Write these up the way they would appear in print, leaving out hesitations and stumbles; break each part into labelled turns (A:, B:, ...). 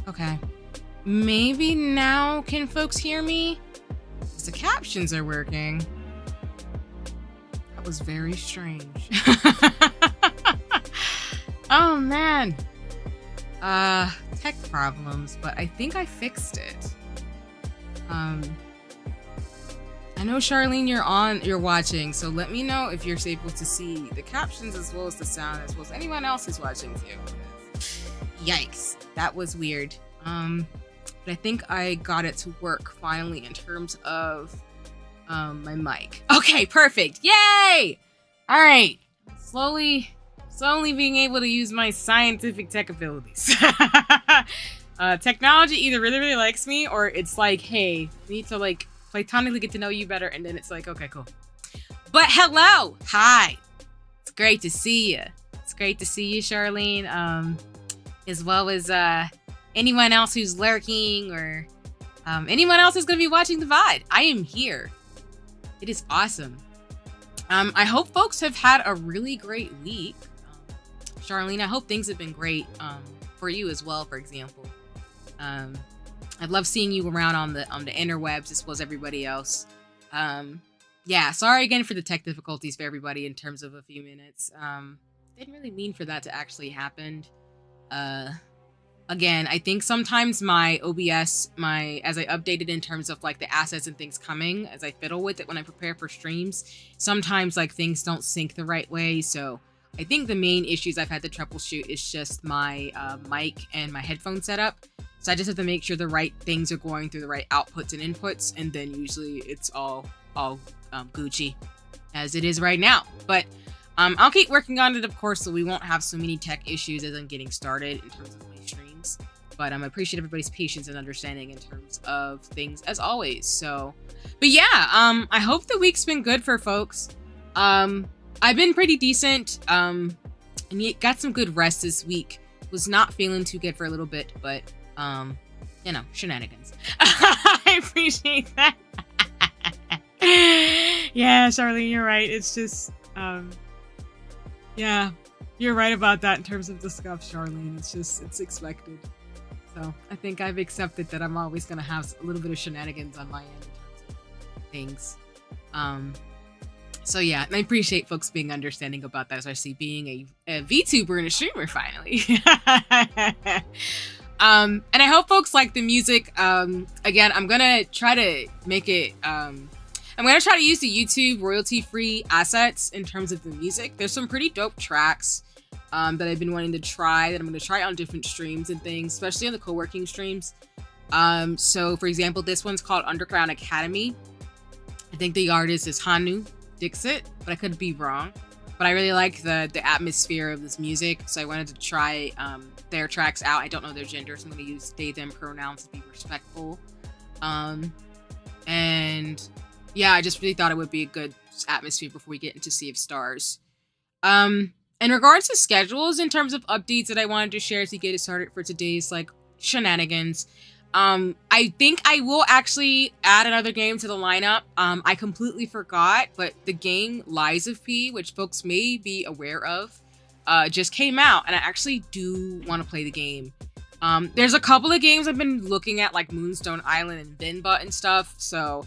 A: Okay. Maybe now can folks hear me? 'Cause the captions are working. That was very strange. Oh man. Tech problems, but I think I fixed it. I know Charlene, you're watching, so let me know if you're able to see the captions as well as the sound, as well as anyone else who's watching too. Yikes, that was weird. But I think I got it to work finally in terms of my mic. Okay, perfect. Yay! All right, slowly being able to use my scientific tech abilities. Technology either really likes me, or it's like, hey, we need to like platonically get to know you better, and then it's like, okay, cool. But hello, hi, it's great to see you. It's great to see you, Charlene, as well as anyone else who's lurking, or anyone else who's gonna be watching the VOD. I am here. It is awesome. I hope folks have had a really great week. Charlene, I hope things have been great for you as well, for example. I love seeing you around on the interwebs as well as everybody else. Yeah, sorry again for the tech difficulties for everybody in terms of a few minutes. Didn't really mean for that to actually happen. Again, I think sometimes my OBS, as I updated in terms of like the assets and things coming, as I fiddle with it when I prepare for streams, sometimes like things don't sync the right way. So I think the main issues I've had to troubleshoot is just my mic and my headphone setup. So I just have to make sure the right things are going through the right outputs and inputs, and then usually it's all Gucci, as it is right now. But I'll keep working on it, of course, so we won't have so many tech issues as I'm getting started in terms of my streams. But I appreciate everybody's patience and understanding in terms of things as always. So, but yeah, I hope the week's been good for folks. I've been pretty decent, and got some good rest this week. Was not feeling too good for a little bit, but you know, shenanigans. I appreciate that. Yeah, Charlene, you're right. It's just, yeah, you're right about that in terms of the scuff, Charlene. It's expected. So I think I've accepted that I'm always going to have a little bit of shenanigans on my end in terms of things. So yeah, and I appreciate folks being understanding about that, especially being a VTuber and a streamer finally. And I hope folks like the music. Again, I'm gonna try to make it, I'm gonna try to use the YouTube royalty-free assets in terms of the music. There's some pretty dope tracks that I've been wanting to try, that I'm gonna try on different streams and things, especially on the co-working streams. So for example, this one's called Underground Academy. I think the artist is Hanu Dixit, but I could be wrong. But I really like the atmosphere of this music, so I wanted to try their tracks out. I don't know their gender, so I'm going to use they, them pronouns to be respectful. And yeah, I just really thought it would be a good atmosphere before we get into Sea of Stars. In regards to schedules, in terms of updates that I wanted to share to get it started for today's like shenanigans, I think I will actually add another game to the lineup. I completely forgot, but the game Lies of P, which folks may be aware of, just came out, and I actually do want to play the game. There's a couple of games I've been looking at, like Moonstone Island and Binba and stuff, so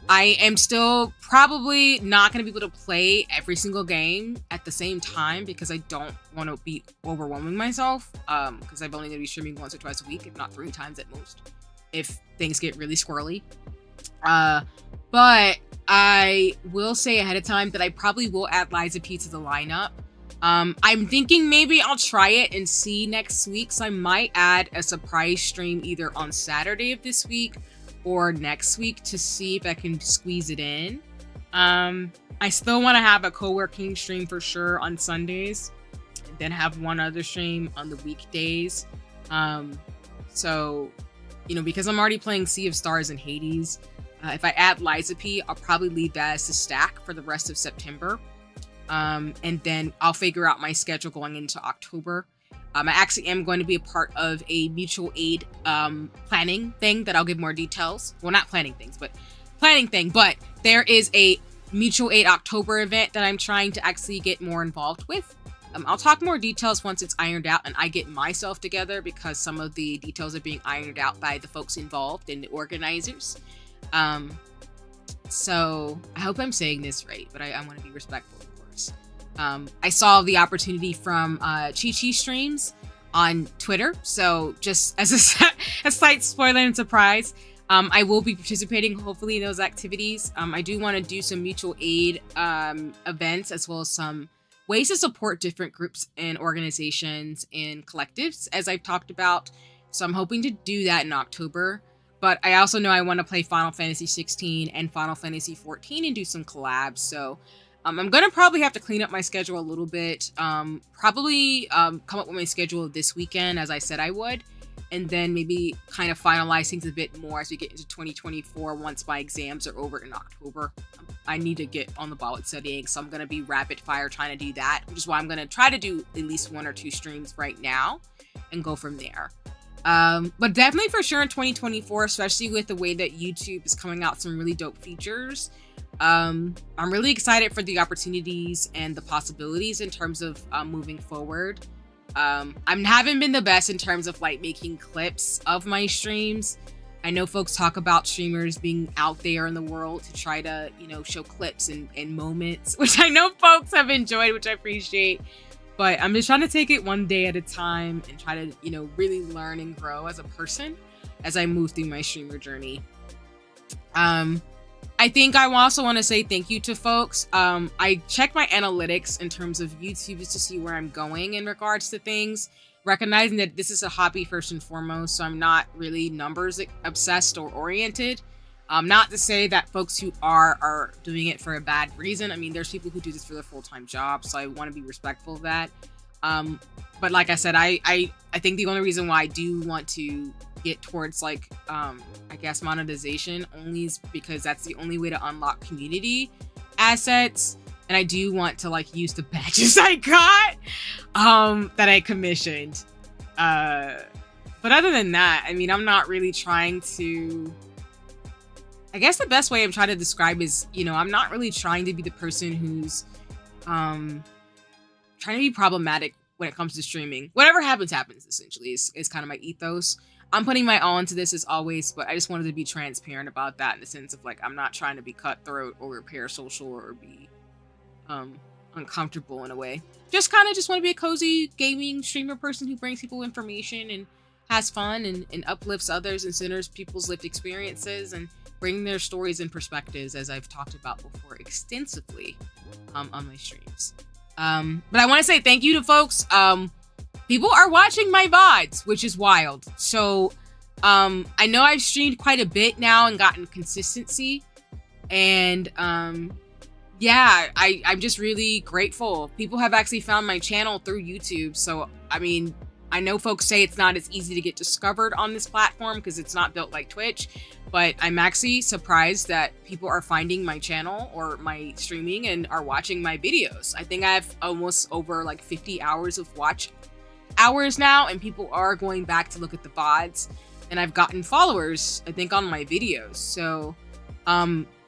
A: I am still probably not going to be able to play every single game at the same time because I don't want to be overwhelming myself, because I'm only going to be streaming once or twice a week, if not 3 times at most, if things get really squirrely. But I will say ahead of time that I probably will add Liza P to the lineup. I'm thinking maybe I'll try it and see next week, so I might add a surprise stream either on Saturday of this week or next week to see if I can squeeze it in. I still want to have a co-working stream for sure on Sundays, and then have one other stream on the weekdays. So, you know, because I'm already playing Sea of Stars and Hades, if I add Liza P, I'll probably leave that as a stack for the rest of September. And then I'll figure out my schedule going into October. I actually am going to be a part of a mutual aid planning thing that I'll give more details. Well, not planning things, but planning thing. But there is a mutual aid October event that I'm trying to actually get more involved with. I'll talk more details once it's ironed out and I get myself together, because some of the details are being ironed out by the folks involved and the organizers. So I hope I'm saying this right, but I want to be respectful, of course. I saw the opportunity from Chi Chi streams on Twitter, so just as a slight spoiler and surprise, I will be participating hopefully in those activities. I do want to do some mutual aid events, as well as some ways to support different groups and organizations and collectives, as I've talked about. So I'm hoping to do that in October. But I also know I want to play Final Fantasy 16 and Final Fantasy 14 and do some collabs. So I'm going to probably have to clean up my schedule a little bit. Probably come up with my schedule this weekend, as I said I would. And then maybe kind of finalize things a bit more as we get into 2024 once my exams are over in October. I need to get on the ball with studying, so I'm going to be rapid fire trying to do that, which is why I'm going to try to do at least 1 or 2 streams right now and go from there. But definitely for sure in 2024, especially with the way that YouTube is coming out some really dope features. I'm really excited for the opportunities and the possibilities in terms of moving forward. I haven't been the best in terms of like making clips of my streams. I know folks talk about streamers being out there in the world to try to, you know, show clips and moments, which I know folks have enjoyed, which I appreciate. But I'm just trying to take it one day at a time and try to, you know, really learn and grow as a person as I move through my streamer journey. I think I also want to say thank you to folks. I check my analytics in terms of YouTube just to see where I'm going in regards to things, recognizing that this is a hobby first and foremost, so I'm not really numbers obsessed or oriented. Not to say that folks who are doing it for a bad reason. I mean, there's people who do this for their full-time job, so I want to be respectful of that. But like I said, I think the only reason why I do want to get towards like I guess monetization only is because that's the only way to unlock community assets, and I do want to like use the badges I got that I commissioned. But other than that, I mean, I'm not really trying to, I guess the best way I'm trying to describe is, you know, I'm not really trying to be the person who's trying to be problematic when it comes to streaming. Whatever happens, essentially, is kind of my ethos. I'm putting my all into this as always, but I just wanted to be transparent about that in the sense of like, I'm not trying to be cutthroat or parasocial or be uncomfortable in a way. Just want to be a cozy gaming streamer person who brings people information and has fun and uplifts others and centers people's lived experiences and bring their stories and perspectives, as I've talked about before extensively on my streams. But I want to say thank you to folks. People are watching my VODs, which is wild. So I know I've streamed quite a bit now and gotten consistency. And yeah, I'm just really grateful. People have actually found my channel through YouTube. So, I mean, I know folks say it's not as easy to get discovered on this platform because it's not built like Twitch. But I'm actually surprised that people are finding my channel or my streaming and are watching my videos. I think I have almost over like 50 hours of watch hours now, and people are going back to look at the VODs, and I've gotten followers, I think, on my videos. So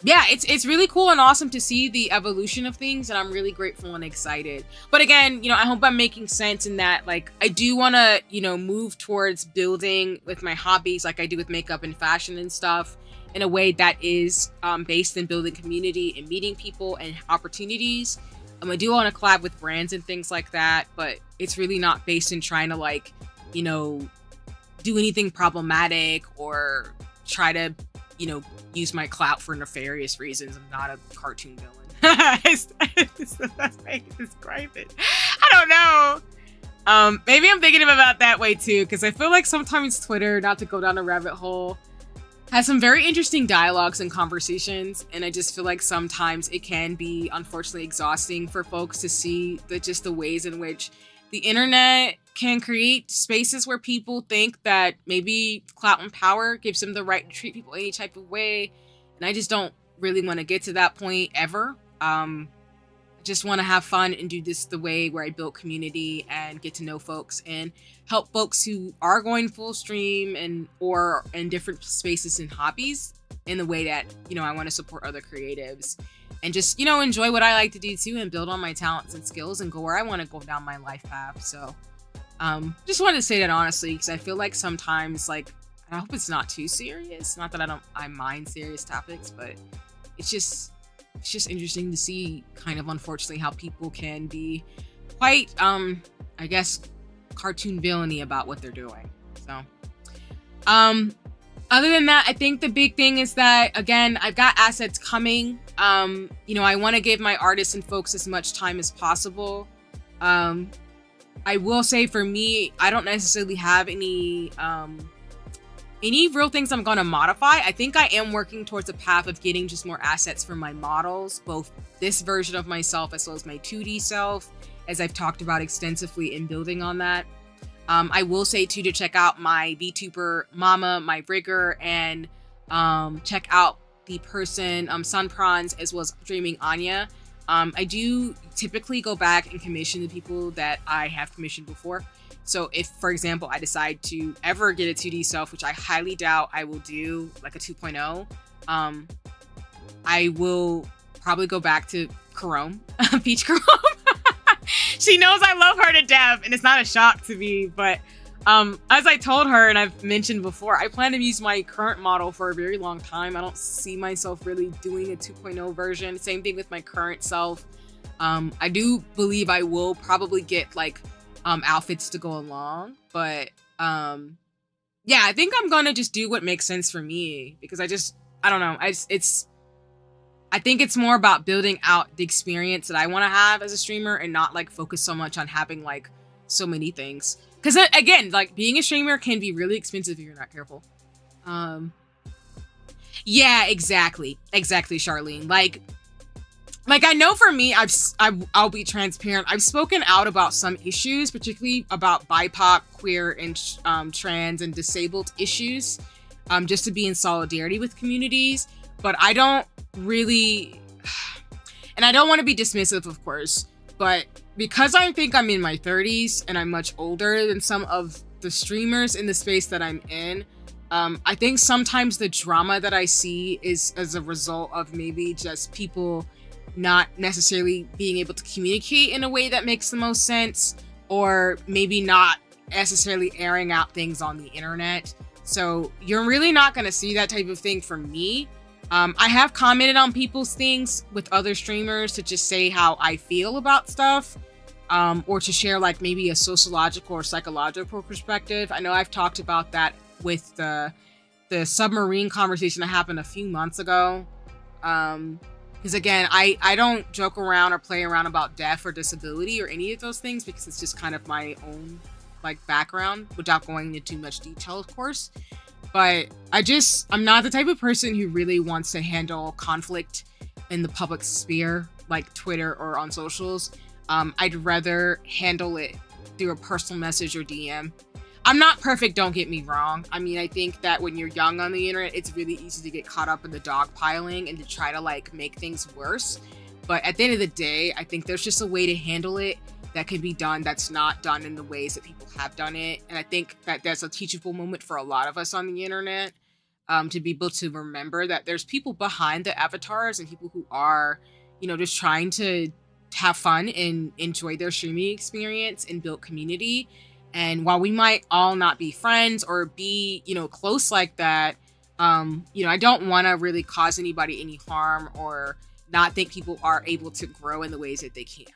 A: yeah, it's really cool and awesome to see the evolution of things, and I'm really grateful and excited. But again, you know, I hope I'm making sense in that, like, I do want to, you know, move towards building with my hobbies like I do with makeup and fashion and stuff in a way that is based in building community and meeting people and opportunities. I do want to collab with brands and things like that, but it's really not based in trying to, like, you know, do anything problematic or try to, you know, use my clout for nefarious reasons. I'm not a cartoon villain. It's the best way to describe it. I don't know. Maybe I'm thinking about that way too, because I feel like sometimes Twitter, not to go down a rabbit hole, has some very interesting dialogues and conversations, and I just feel like sometimes it can be unfortunately exhausting for folks to see the ways in which the internet can create spaces where people think that maybe clout and power gives them the right to treat people any type of way, and I just don't really want to get to that point ever. I just want to have fun and do this the way where I build community and get to know folks and help folks who are going full stream and or in different spaces and hobbies in the way that, you know, I want to support other creatives and just, you know, enjoy what I like to do too and build on my talents and skills and go where I want to go down my life path. So just wanted to say that honestly, because I feel like sometimes, like, I hope it's not too serious. Not that I mind serious topics, but it's just interesting to see kind of, unfortunately, how people can be quite, I guess, cartoon villainy about what they're doing. So, other than that, I think the big thing is that, again, I've got assets coming. You know, I want to give my artists and folks as much time as possible. I will say for me, I don't necessarily have any real things I'm going to modify. I think I am working towards a path of getting just more assets for my models, both this version of myself as well as my 2D self, as I've talked about extensively in building on that. I will say too to check out my VTuber Mama, my rigger, and check out the person Sun Prawns as well as Dreaming Anya. I do typically go back and commission the people that I have commissioned before. So if, for example, I decide to ever get a 2D self, which I highly doubt I will do, like a 2.0, I will probably go back to Chrome, Peach Chrome. She knows I love her to death, and it's not a shock to me, but as I told her, and I've mentioned before, I plan to use my current model for a very long time. I don't see myself really doing a 2.0 version. Same thing with my current self. I do believe I will probably get like outfits to go along, but yeah, I think I'm gonna just do what makes sense for me, because I don't know, I think it's more about building out the experience that I want to have as a streamer and not like focus so much on having like so many things. Because again, like being a streamer can be really expensive if you're not careful. Yeah, exactly, Charlene. Like I know for me, I'll be transparent. I've spoken out about some issues, particularly about BIPOC, queer, and trans and disabled issues, just to be in solidarity with communities. But I don't really, and I don't want to be dismissive, of course, but because I think I'm in my 30s and I'm much older than some of the streamers in the space that I'm in, I think sometimes the drama that I see is as a result of maybe just people not necessarily being able to communicate in a way that makes the most sense, or maybe not necessarily airing out things on the internet. So you're really not going to see that type of thing from me. I have commented on people's things with other streamers to just say how I feel about stuff, or to share like maybe a sociological or psychological perspective. I know I've talked about that with the submarine conversation that happened a few months ago. Because again, I don't joke around or play around about death or disability or any of those things, because it's just kind of my own like background, without going into too much detail, of course. But I'm not the type of person who really wants to handle conflict in the public sphere, like Twitter or on socials. I'd rather handle it through a personal message or DM. I'm not perfect, don't get me wrong. I mean, I think that when you're young on the internet, it's really easy to get caught up in the dogpiling and to try to like make things worse. But at the end of the day, I think there's just a way to handle it that can be done that's not done in the ways that people have done it. And I think that that's a teachable moment for a lot of us on the internet, to be able to remember that there's people behind the avatars and people who are, you know, just trying to have fun and enjoy their streaming experience and build community. And while we might all not be friends or be, you know, close like that, you know, I don't want to really cause anybody any harm or not think people are able to grow in the ways that they can.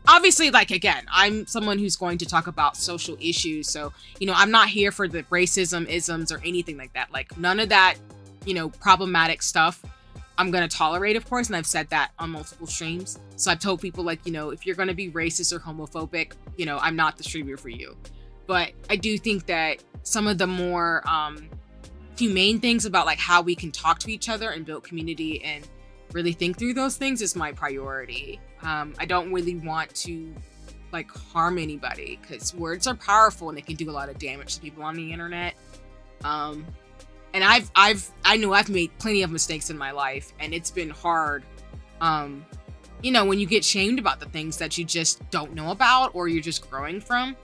A: Obviously, like, again, I'm someone who's going to talk about social issues. So, you know, I'm not here for the racism, isms, or anything like that. Like, none of that, you know, problematic stuff I'm going to tolerate, of course. And I've said that on multiple streams. So I've told people, like, you know, if you're going to be racist or homophobic, you know, I'm not the streamer for you. But I do think that some of the more humane things about, like, how we can talk to each other and build community and really think through those things is my priority. I don't really want to like harm anybody, because words are powerful and they can do a lot of damage to people on the internet. And I know I've made plenty of mistakes in my life, and it's been hard. You know, when you get shamed about the things that you just don't know about or you're just growing from.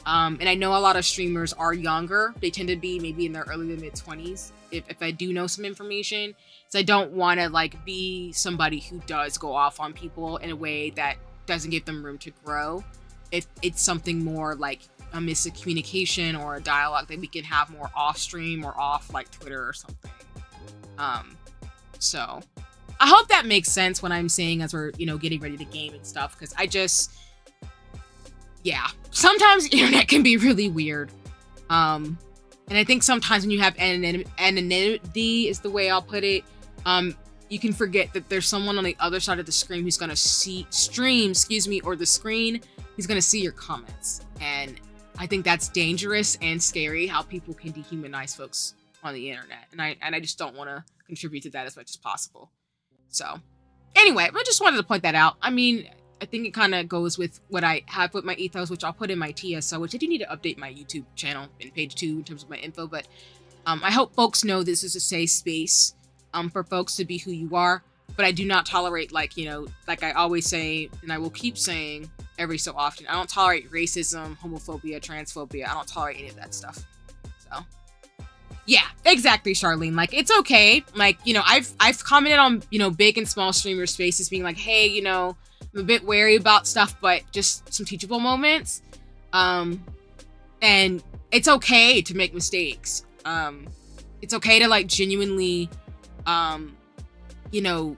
A: And I know a lot of streamers are younger. They tend to be maybe in their early to mid 20s. If I do know some information, so I don't want to like be somebody who does go off on people in a way that doesn't give them room to grow. If it's something more like a miscommunication or a dialogue that we can have more off stream or off like Twitter or something. So I hope that makes sense when I'm saying as we're, you know, getting ready to game and stuff, because yeah, sometimes the internet can be really weird. And I think sometimes when you have anonymity is the way I'll put it, you can forget that there's someone on the other side of the screen who's gonna or the screen, who's gonna see your comments. And I think that's dangerous and scary how people can dehumanize folks on the internet. And I just don't want to contribute to that as much as possible. So anyway, I just wanted to point that out. I mean, I think it kind of goes with what I have with my ethos, which I'll put in my TSO, which I do need to update my YouTube channel in page 2 in terms of my info. But I hope folks know this is a safe space for folks to be who you are. But I do not tolerate, like, you know, like I always say, and I will keep saying every so often, I don't tolerate racism, homophobia, transphobia. I don't tolerate any of that stuff. So yeah, exactly, Charlene. Like, it's okay. Like, you know, I've commented on, you know, big and small streamer spaces being like, hey, you know, I'm a bit wary about stuff, but just some teachable moments. And it's okay to make mistakes. It's okay to like genuinely, you know,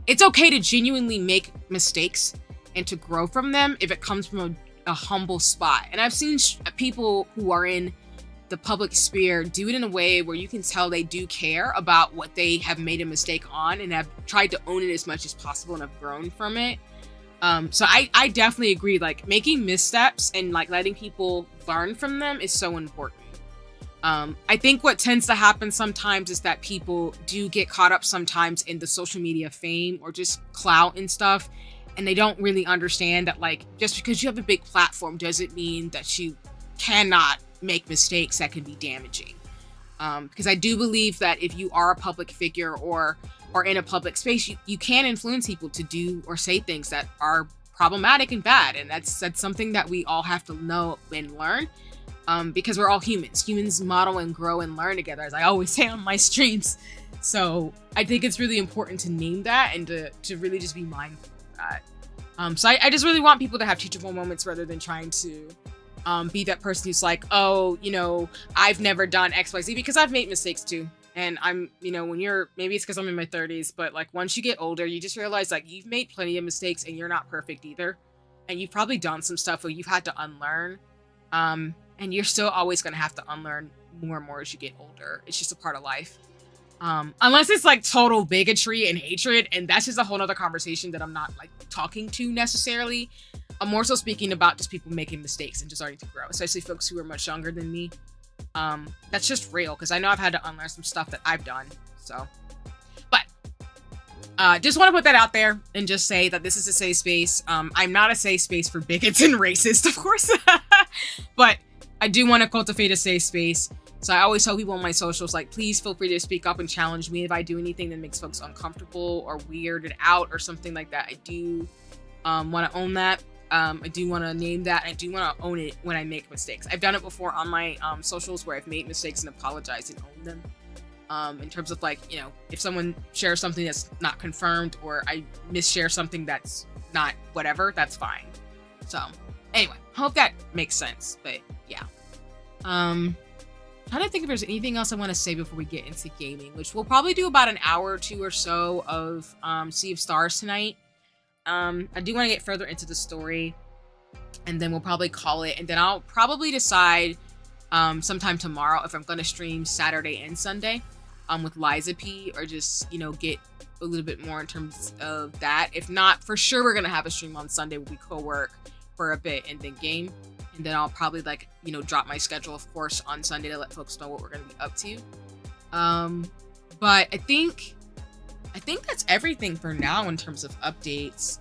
A: it's okay to genuinely make mistakes and to grow from them if it comes from a humble spot. And I've seen people who are in the public sphere do it in a way where you can tell they do care about what they have made a mistake on and have tried to own it as much as possible and have grown from it. So I definitely agree, like making missteps and like letting people learn from them is so important. I think what tends to happen sometimes is that people do get caught up sometimes in the social media fame or just clout and stuff. And they don't really understand that, like, just because you have a big platform doesn't mean that you cannot make mistakes that can be damaging. Because I do believe that if you are a public figure or in a public space, you can influence people to do or say things that are problematic and bad. And that's something that we all have to know and learn. Because we're all humans. Humans model and grow and learn together, as I always say on my streams. So I think it's really important to name that and to really just be mindful of that. So I just really want people to have teachable moments rather than trying to be that person who's like, oh, you know, I've never done XYZ, because I've made mistakes too. And I'm, you know, maybe it's because I'm in my 30s, but like once you get older, you just realize like you've made plenty of mistakes and you're not perfect either. And you've probably done some stuff where you've had to unlearn. And you're still always going to have to unlearn more and more as you get older. It's just a part of life. Unless it's like total bigotry and hatred. And that's just a whole nother conversation that I'm not like talking to necessarily. I'm more so speaking about just people making mistakes and just starting to grow, especially folks who are much younger than me. That's just real, because I know I've had to unlearn some stuff that I've done. So, but just want to put that out there and just say that this is a safe space. I'm not a safe space for bigots and racists, of course, but I do want to cultivate a safe space. So I always tell people on my socials, like, please feel free to speak up and challenge me if I do anything that makes folks uncomfortable or weirded out or something like that. I do want to own that. I do want to name that. I do want to own it when I make mistakes. I've done it before on my socials where I've made mistakes and apologized and owned them. In terms of like, you know, if someone shares something that's not confirmed or I misshare something that's not whatever, that's fine. So anyway, hope that makes sense. But yeah. Trying to think if there's anything else I want to say before we get into gaming, which we'll probably do about an hour or two or so of Sea of Stars tonight. I do want to get further into the story, and then we'll probably call it, and then I'll probably decide sometime tomorrow if I'm going to stream Saturday and Sunday with Liza P, or just, you know, get a little bit more in terms of that. If not, for sure we're going to have a stream on Sunday where we co-work for a bit and then game. And then I'll probably, like, you know, drop my schedule, of course, on Sunday to let folks know what we're going to be up to. But I think that's everything for now in terms of updates.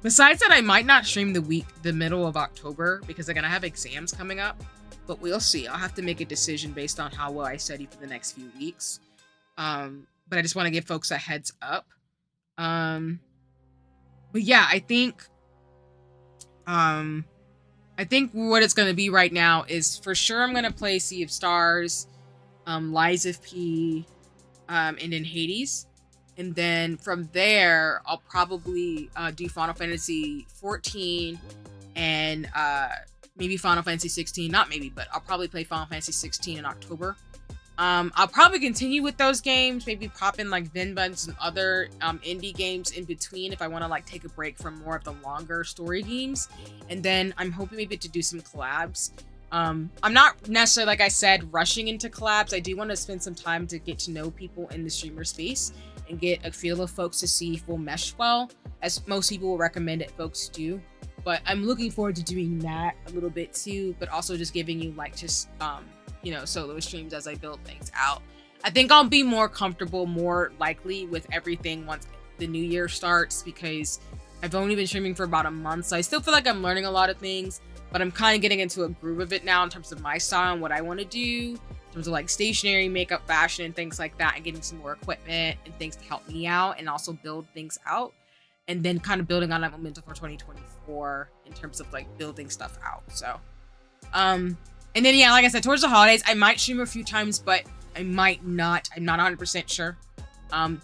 A: Besides that, I might not stream the middle of October because I'm going to have exams coming up. But we'll see. I'll have to make a decision based on how well I study for the next few weeks. But I just want to give folks a heads up. But yeah, I think... I think what it's going to be right now is for sure I'm going to play Sea of Stars, Lies of P, and then Hades. And then from there, I'll probably do Final Fantasy 14 and maybe Final Fantasy 16. Not maybe, but I'll probably play Final Fantasy 16 in October. I'll probably continue with those games, maybe pop in like Vinbuds and other indie games in between if I want to like take a break from more of the longer story games. And then I'm hoping maybe to do some collabs. I'm not necessarily, like I said, rushing into collabs. I do want to spend some time to get to know people in the streamer space and get a feel of folks to see if we'll mesh well, as most people will recommend it folks do. But I'm looking forward to doing that a little bit too, but also just giving you like just you know, solo streams as I build things out. I think I'll be more comfortable, more likely with everything once the new year starts, because I've only been streaming for about a month, so I still feel like I'm learning a lot of things, but I'm kind of getting into a groove of it now in terms of my style and what I want to do, in terms of like stationery, makeup, fashion, and things like that, and getting some more equipment and things to help me out and also build things out, and then kind of building on that momentum for 2024 in terms of like building stuff out. So and then, yeah, like I said, towards the holidays, I might stream a few times, but I might not. I'm not 100% sure.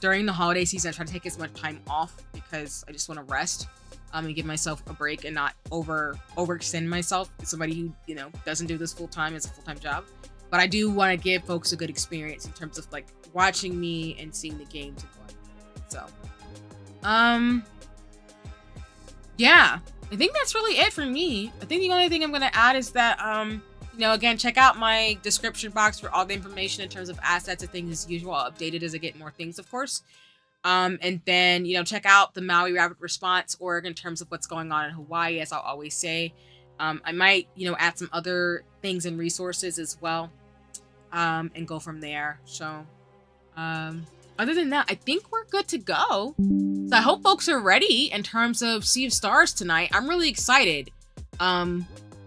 A: During the holiday season, I try to take as much time off because I just want to rest and give myself a break and not overextend myself. As somebody who, you know, doesn't do this full time as a full-time job. But I do want to give folks a good experience in terms of like watching me and seeing the games and whatnot. So, yeah, I think that's really it for me. I think the only thing I'm going to add is that, you know, again, check out my description box for all the information in terms of assets and things as usual. I'll update it as I get more things, of course. And then, you know, check out the Maui Rapid Response org in terms of what's going on in Hawaii, as I'll always say. I might, you know, add some other things and resources as well, and go from there. So, other than that, I think we're good to go. So I hope folks are ready in terms of Sea of Stars tonight. I'm really excited.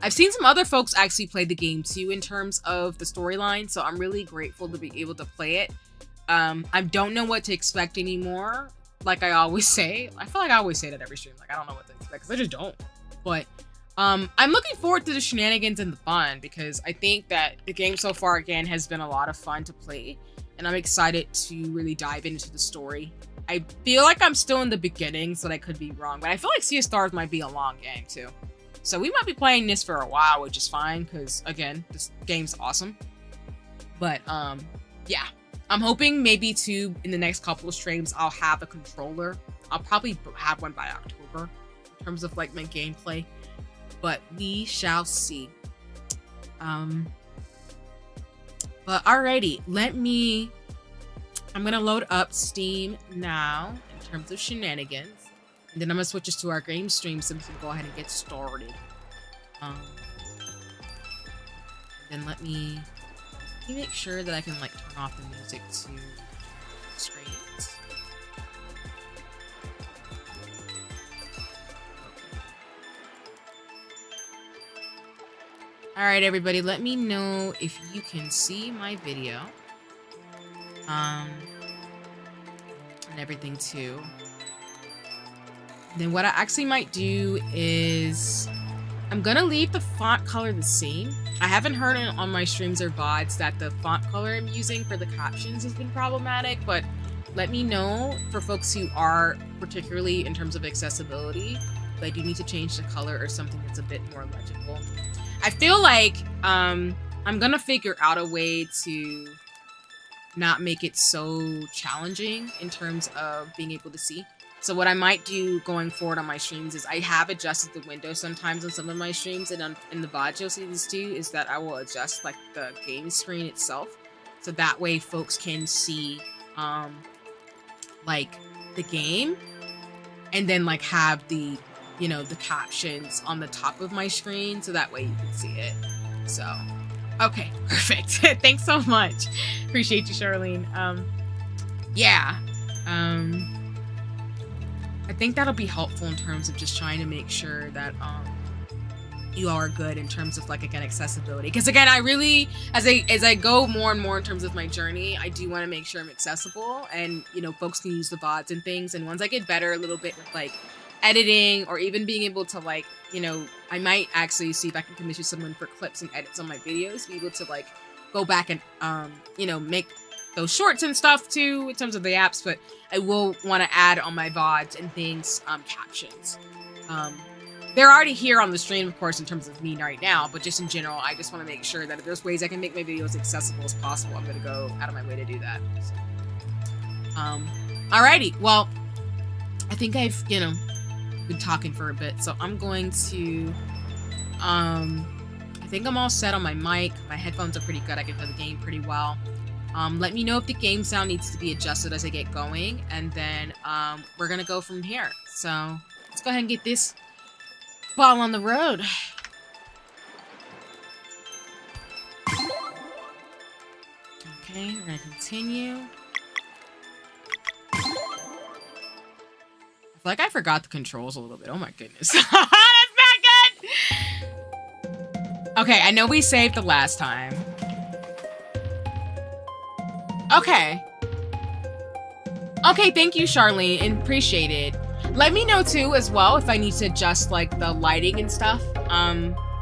A: I've seen some other folks actually play the game too in terms of the storyline, so I'm really grateful to be able to play it. I don't know what to expect anymore, like I always say. I feel like I always say that every stream, like I don't know what to expect, because I just don't. But I'm looking forward to the shenanigans and the fun, because I think that the game so far, again, has been a lot of fun to play, and I'm excited to really dive into the story. I feel like I'm still in the beginning, so that could be wrong, but I feel like Sea of Stars might be a long game too. So we might be playing this for a while, which is fine, because, again, this game's awesome. But, yeah. I'm hoping maybe, too, in the next couple of streams, I'll have a controller. I'll probably have one by October, in terms of, like, my gameplay. But we shall see. But, alrighty. I'm gonna load up Steam now, in terms of shenanigans. And then I'm gonna switch us to our game stream so we can go ahead and get started. Then let me make sure that I can like turn off the music to screens. Alright everybody, let me know if you can see my video. And everything too. Then what I actually might do is I'm gonna leave the font color the same. I haven't heard on my streams or VODs that the font color I'm using for the captions has been problematic, but let me know for folks who are, particularly in terms of accessibility, if I do need to change the color or something that's a bit more legible. I feel like I'm gonna figure out a way to not make it so challenging in terms of being able to see. So what I might do going forward on my streams is I have adjusted the window sometimes on some of my streams, and in the VOD you'll see this too, is that I will adjust like the game screen itself. So that way folks can see like the game, and then like have the, you know, the captions on the top of my screen, so that way you can see it. So, okay, perfect. Thanks so much. Appreciate you, Charlene. Yeah. I think that'll be helpful in terms of just trying to make sure that you all are good in terms of like, again, accessibility. Because again, I really, as I go more and more in terms of my journey, I do want to make sure I'm accessible, and you know, folks can use the VODs and things. And once I get better a little bit with like editing, or even being able to like, you know, I might actually see if I can commission someone for clips and edits on my videos, be able to like go back and, you know, make those shorts and stuff too in terms of the apps, but I will want to add on my VODs and things, captions. They're already here on the stream, of course, in terms of me right now, but just in general, I just want to make sure that if there's ways I can make my videos accessible as possible, I'm going to go out of my way to do that. So, alrighty. Well, I think I've, you know, been talking for a bit, so I'm going to, I think I'm all set on my mic. My headphones are pretty good. I can play the game pretty well. Let me know if the game sound needs to be adjusted as I get going, and then, we're going to go from here. So, let's go ahead and get this ball on the road. Okay, we're gonna continue. I feel like I forgot the controls a little bit. Oh my goodness. That's not good! Okay, I know we saved the last time. Okay. Okay, thank you, Charlene. Appreciate it. Let me know too as well if I need to adjust like the lighting and stuff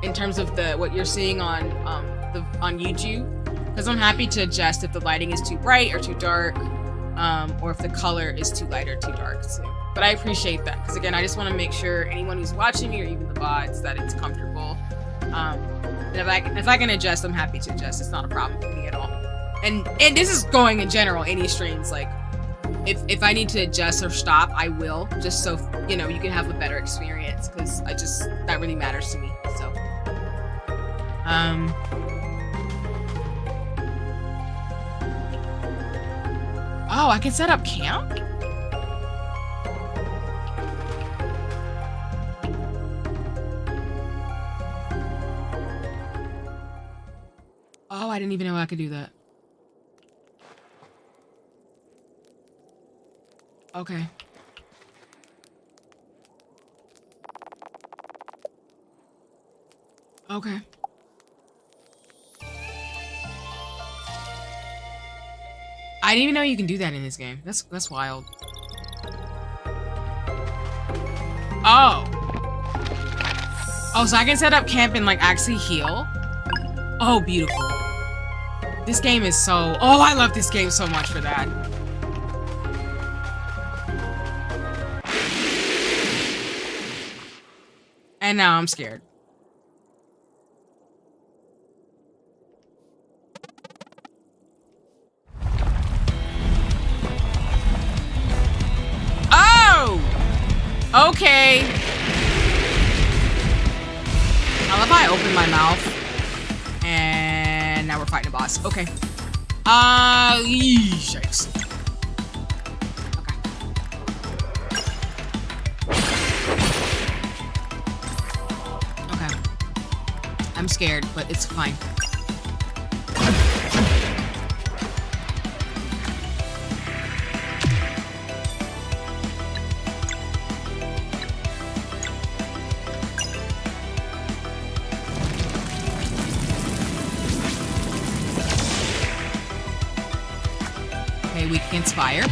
A: in terms of the what you're seeing on YouTube, because I'm happy to adjust if the lighting is too bright or too dark, or if the color is too light or too dark too. But I appreciate that, because again, I just want to make sure anyone who's watching me or even the VODs that it's comfortable. And if I can adjust, I'm happy to adjust. It's not a problem for me at all. And this is going in general, any streams, like if I need to adjust or stop, I will, just so, you know, you can have a better experience, because that really matters to me, so. Oh, I can set up camp? Oh, I didn't even know I could do that. Okay. Okay. I didn't even know you can do that in this game. That's wild. Oh. Oh, so I can set up camp and like actually heal? Oh, beautiful. This game is so... Oh, I love this game so much for that. And now I'm scared. Oh! Okay. I love how I opened my mouth. And now we're fighting a boss. Okay. Yikes. I'm scared, but it's fine. Okay, we can inspire.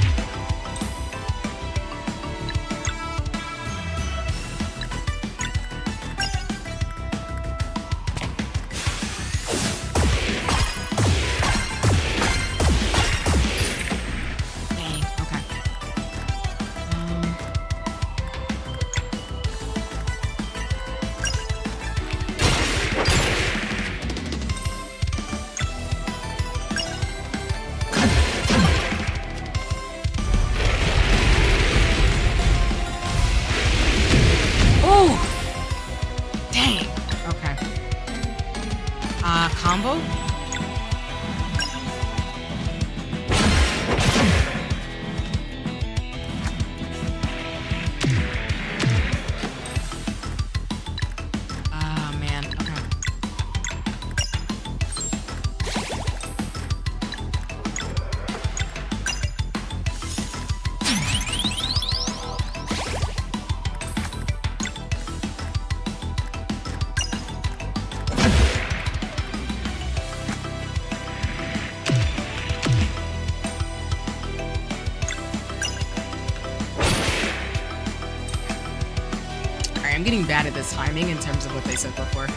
A: getting bad at this timing in terms of what they said before.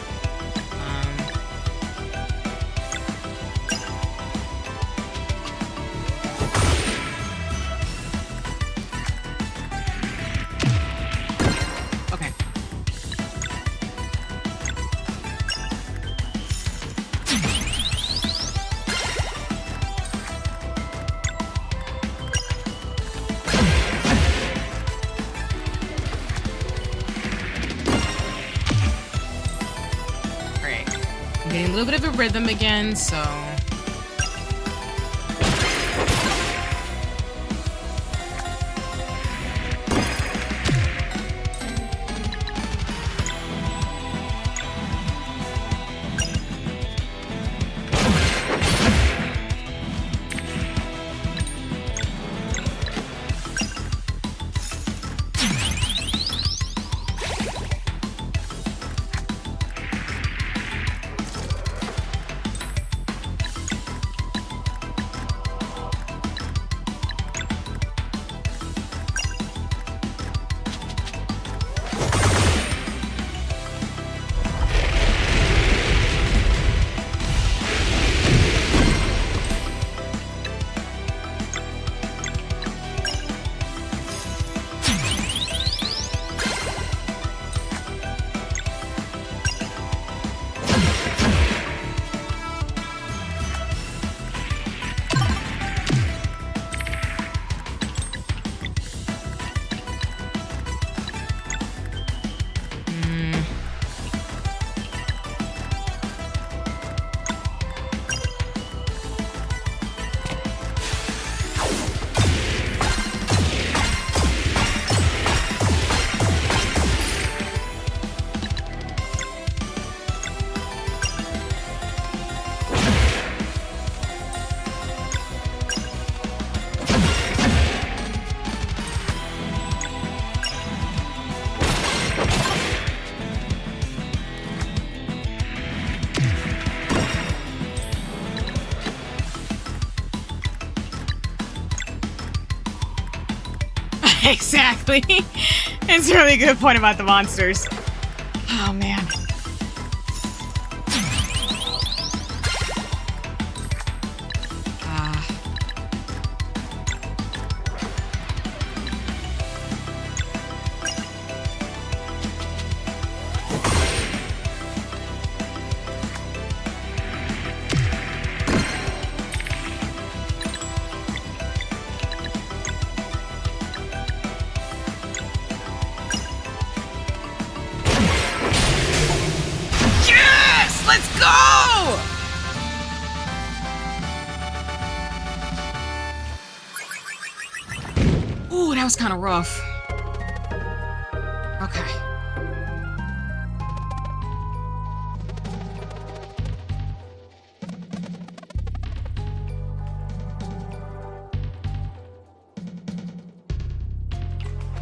A: Okay. Getting a little bit of a rhythm again, so exactly. It's a really good point about the monsters. Oh man. Let's go! Ooh, that was kind of rough. Okay.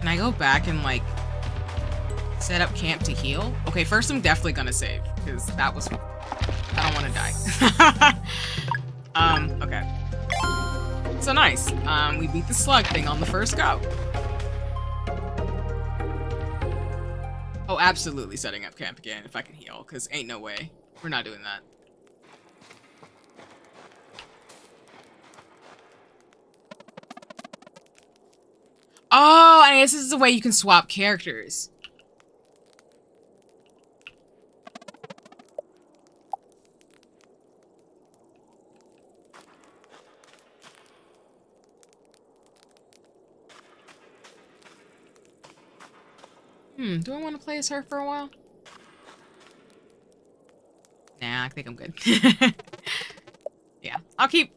A: Can I go back and, like, set up camp to heal? Okay, first I'm definitely gonna save, because that was... I don't want to die. Okay. So nice. We beat the slug thing on the first go. Oh, absolutely setting up camp again if I can heal, because ain't no way. We're not doing that. Oh, I guess this is the way you can swap characters. Do I want to play as her for a while? Nah, I think I'm good. Yeah,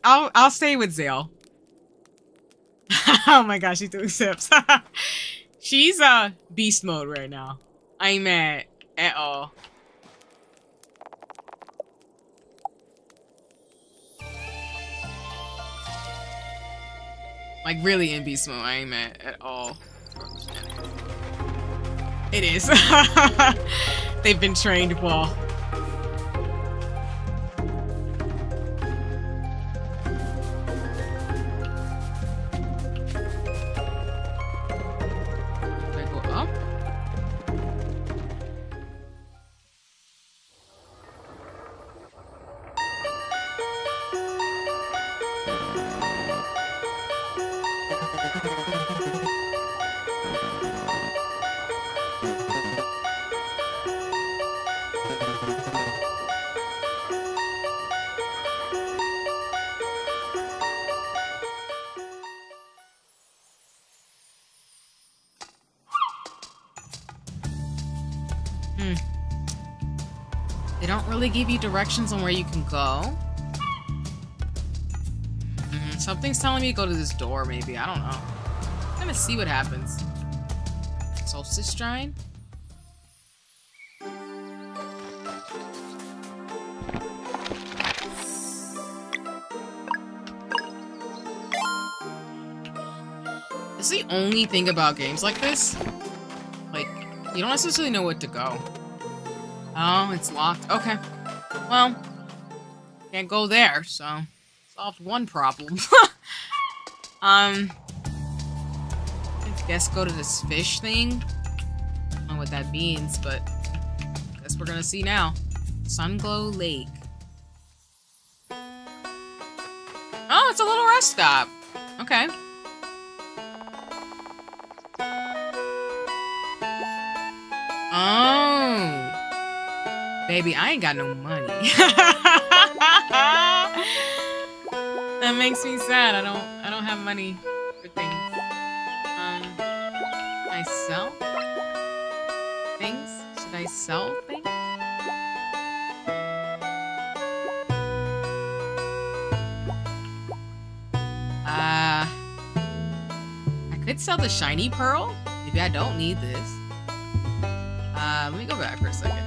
A: I'll stay with Zale. Oh my gosh, she's doing sips. She's beast mode right now. I ain't mad at all. Like really in beast mode, I ain't mad at all. It is. They've been trained well. Do I go up? They don't really give you directions on where you can go. Something's telling me to go to this door, maybe. I don't know. I'm gonna see what happens. Solstice Shrine? That's the only thing about games like this. Like, you don't necessarily know what to go. Oh, it's locked. Okay. Well, can't go there, so solved one problem. I guess go to this fish thing. I don't know what that means, but I guess we're gonna see now. Sunglow Lake. Oh, it's a little rest stop. Okay. Oh. Baby, I ain't got no money. That makes me sad. I don't have money for things. I sell things? Should I sell things? I could sell the shiny pearl. Maybe I don't need this. Let me go back for a second.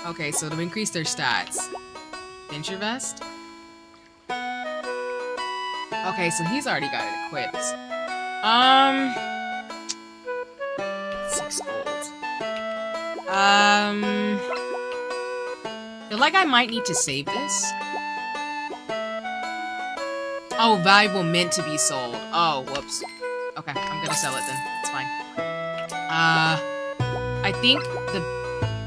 A: Okay, so to increase their stats. Venture Vest? Okay, so he's already got it equipped. 6 gold. Feel like I might need to save this. Oh, valuable meant to be sold. Oh, whoops. Okay, I'm gonna sell it then. It's fine. I think the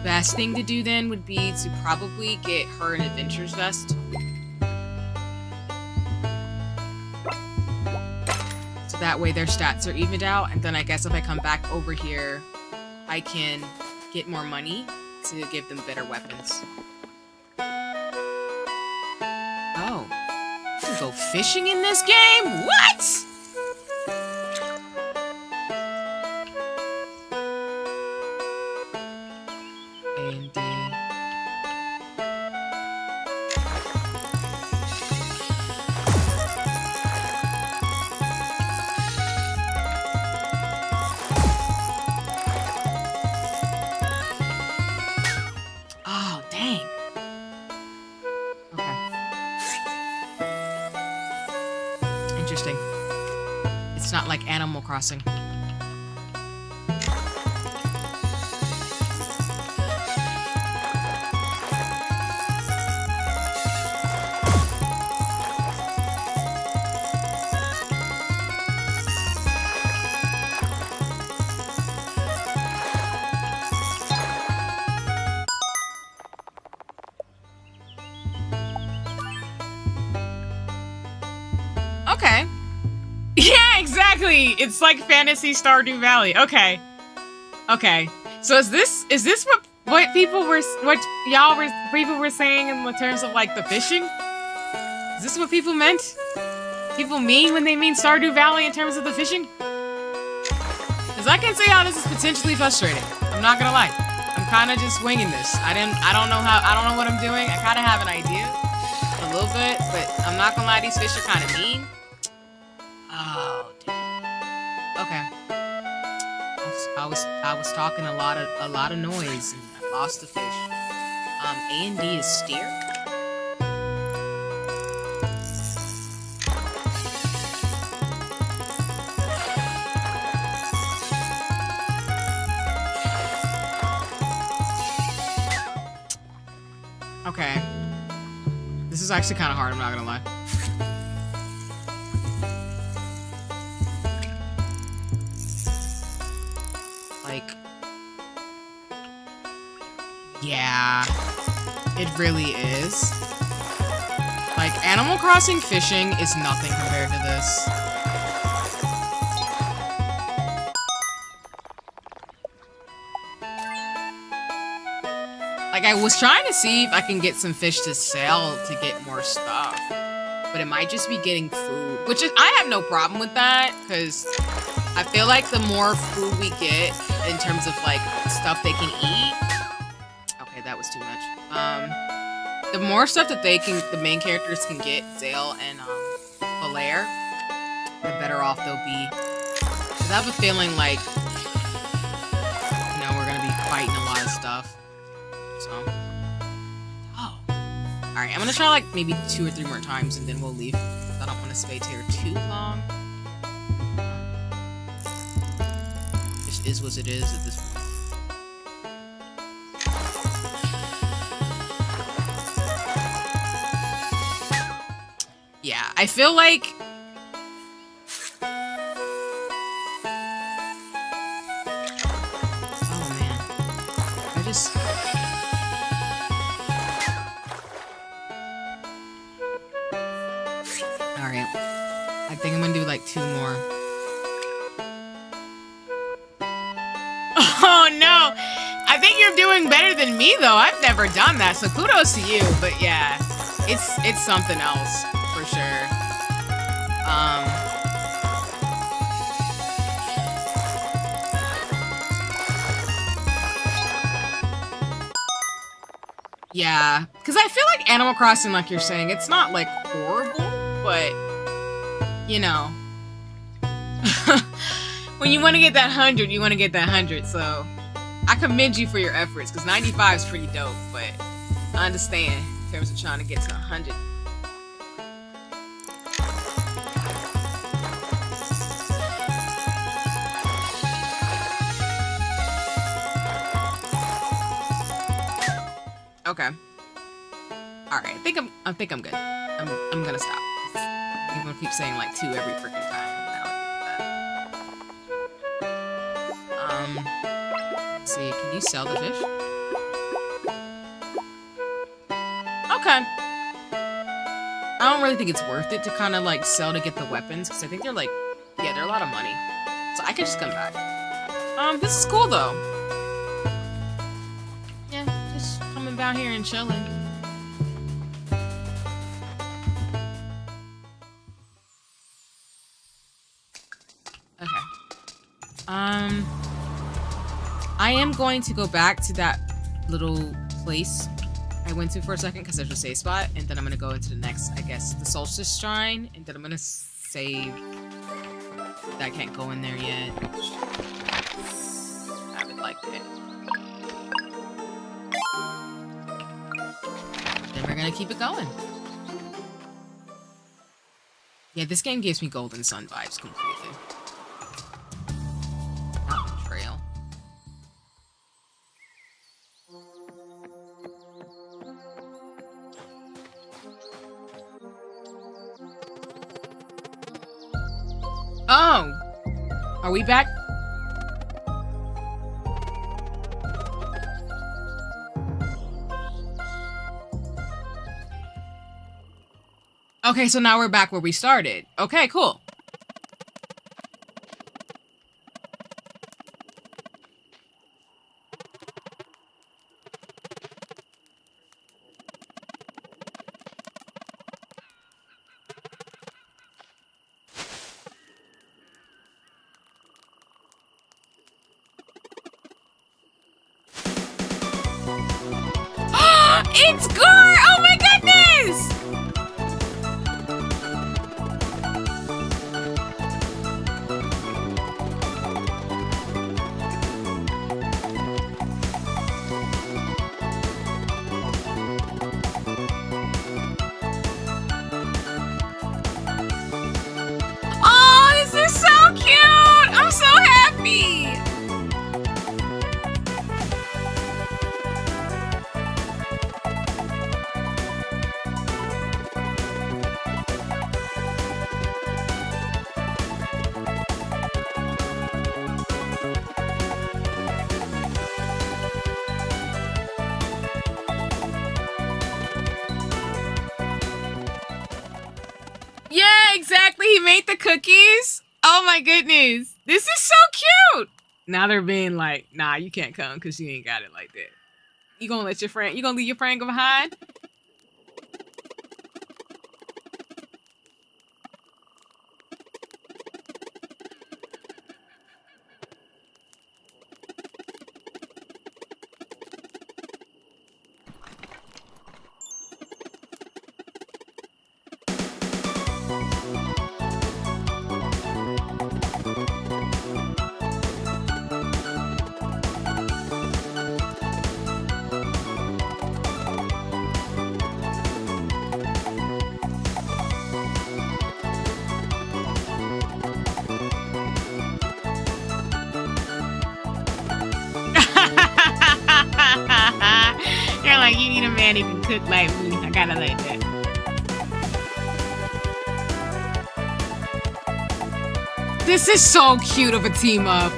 A: best thing to do then would be to probably get her an adventurer's vest. So that way their stats are evened out, and then I guess if I come back over here, I can get more money to give them better weapons. Oh. You can go fishing in this game? What?! Like Animal Crossing. Okay. Yeah, exactly. It's like Fantasy Stardew Valley. Okay. Okay. So is this what people were saying in the terms of like the fishing? Is this what people meant? People mean when they mean Stardew Valley in terms of the fishing? Because I can see how this is potentially frustrating. I'm not gonna lie. I'm kind of just winging this. I don't know what I'm doing. I kind of have an idea a little bit, but I'm not gonna lie. These fish are kind of mean. Oh, damn. Okay. I was talking a lot of noise and I lost the fish. A and D is steer. Okay. This is actually kind of hard, I'm not gonna lie. Like, yeah, it really is. Like, Animal Crossing fishing is nothing compared to this. Like, I was trying to see if I can get some fish to sell to get more stuff. But it might just be getting food. Which is, I have no problem with that, because I feel like the more food we get in terms of, like, stuff they can eat... Okay, that was too much. The more stuff that the main characters can get, Zale and Valaire, the better off they'll be. Because I have a feeling like, you know, we're going to be fighting a lot of stuff. So, oh. Alright, I'm going to try like maybe 2 or 3 more times and then we'll leave. I don't want to stay here too long. This is what it is at this point. Yeah, I feel like... Oh, man. I just... Alright. I think I'm gonna do, like, 2 more. Oh, no! I think you're doing better than me, though. I've never done that, so kudos to you. But, yeah. It's something else. For sure. Yeah, because I feel like Animal Crossing, like you're saying, it's not like horrible, but you know, when you want to get that 100, you want to get that 100. So I commend you for your efforts, because 95 is pretty dope, but I understand in terms of trying to get to 100. Okay. All right. I think I'm good. I'm gonna stop. I'm gonna keep saying like 2 every freaking time. Let's see. Can you sell the fish? Okay. I don't really think it's worth it to kind of like sell to get the weapons, because I think they're like, yeah, they're a lot of money. So I can just come back. This is cool though. Down here and chilling. Okay. I am going to go back to that little place I went to for a second because there's a save spot, and then I'm gonna go into the next, I guess, the Solstice Shrine, and then I'm gonna save. I can't go in there yet. I haven't liked it. We're gonna keep it going. Yeah, this game gives me Golden Sun vibes completely. Mountain Trail. Oh! Are we back? Okay, so now we're back where we started. Okay, cool. It's Gore! Oh my goodness! exactly. He made the cookies. Oh my goodness. This is so cute. Now they're being like, nah, you can't come because you ain't got it like that. You gonna let your friend, you gonna leave your friend go behind? You're like, you need a man who can cook like me. I gotta like that. This is so cute of a team up.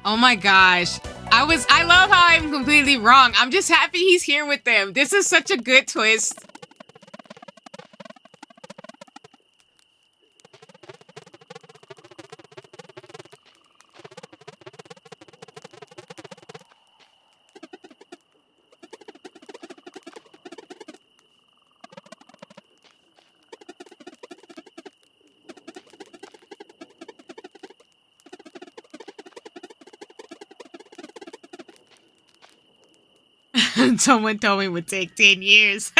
A: Oh my gosh. I love how I'm completely wrong. I'm just happy he's here with them. This is such a good twist. Someone told me it would take 10 years.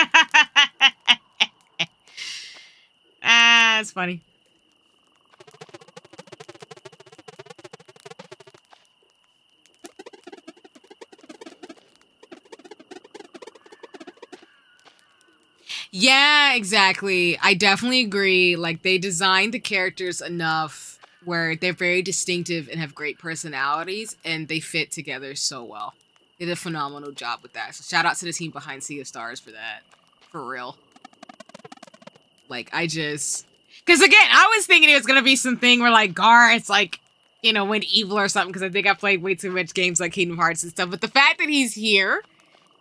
A: That's funny. Yeah, exactly. I definitely agree. Like, they designed the characters enough where they're very distinctive and have great personalities, and they fit together so well. They did a phenomenal job with that. So shout out to the team behind Sea of Stars for that. For real. Like, because again, I was thinking it was going to be something where, like, Garth's, like, you know, went evil or something, because I think I played way too much games like Kingdom Hearts and stuff. But the fact that he's here,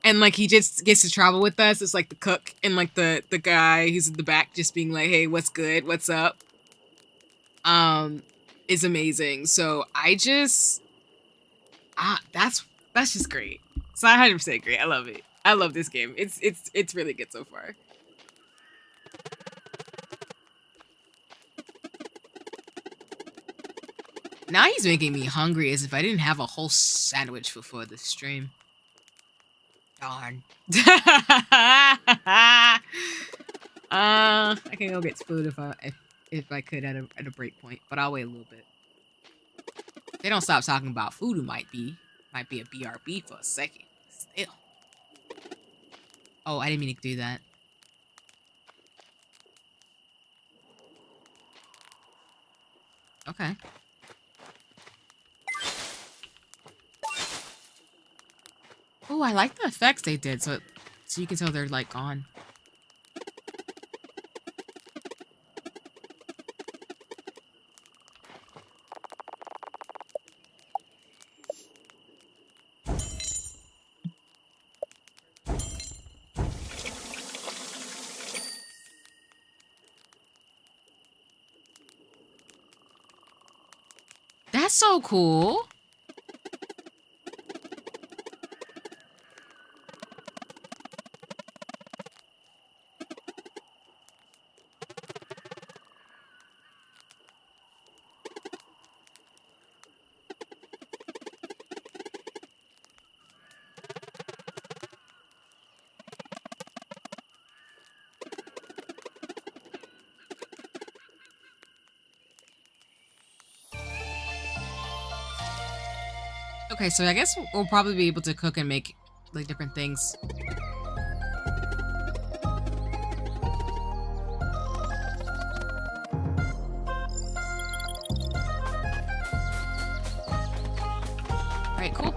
A: and, like, he just gets to travel with us, it's like the cook and, like, the guy who's in the back just being like, hey, what's good? What's up? Is amazing. So that's just great. It's 100% great. I love it. I love this game. It's really good so far. Now he's making me hungry as if I didn't have a whole sandwich before the stream. Darn. I can go get food if I could at a break point, but I'll wait a little bit. If they don't stop talking about food, it might be a BRB for a second. Still. Oh, I didn't mean to do that. Okay. Oh, I like the effects they did, so you can tell they're like gone. That's so cool. Okay, so I guess we'll probably be able to cook and make like different things. Alright, cool.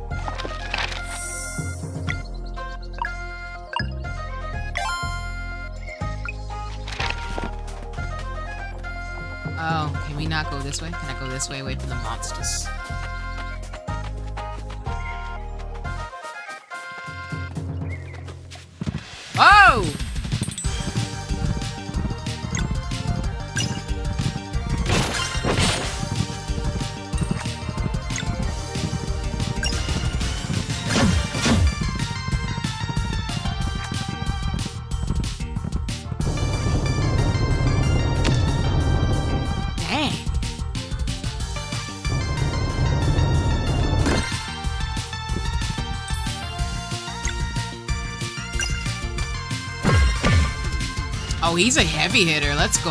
A: Oh, can we not go this way? Can I go this way away from the monstrous? Oh! Oh, he's a heavy hitter. Let's go.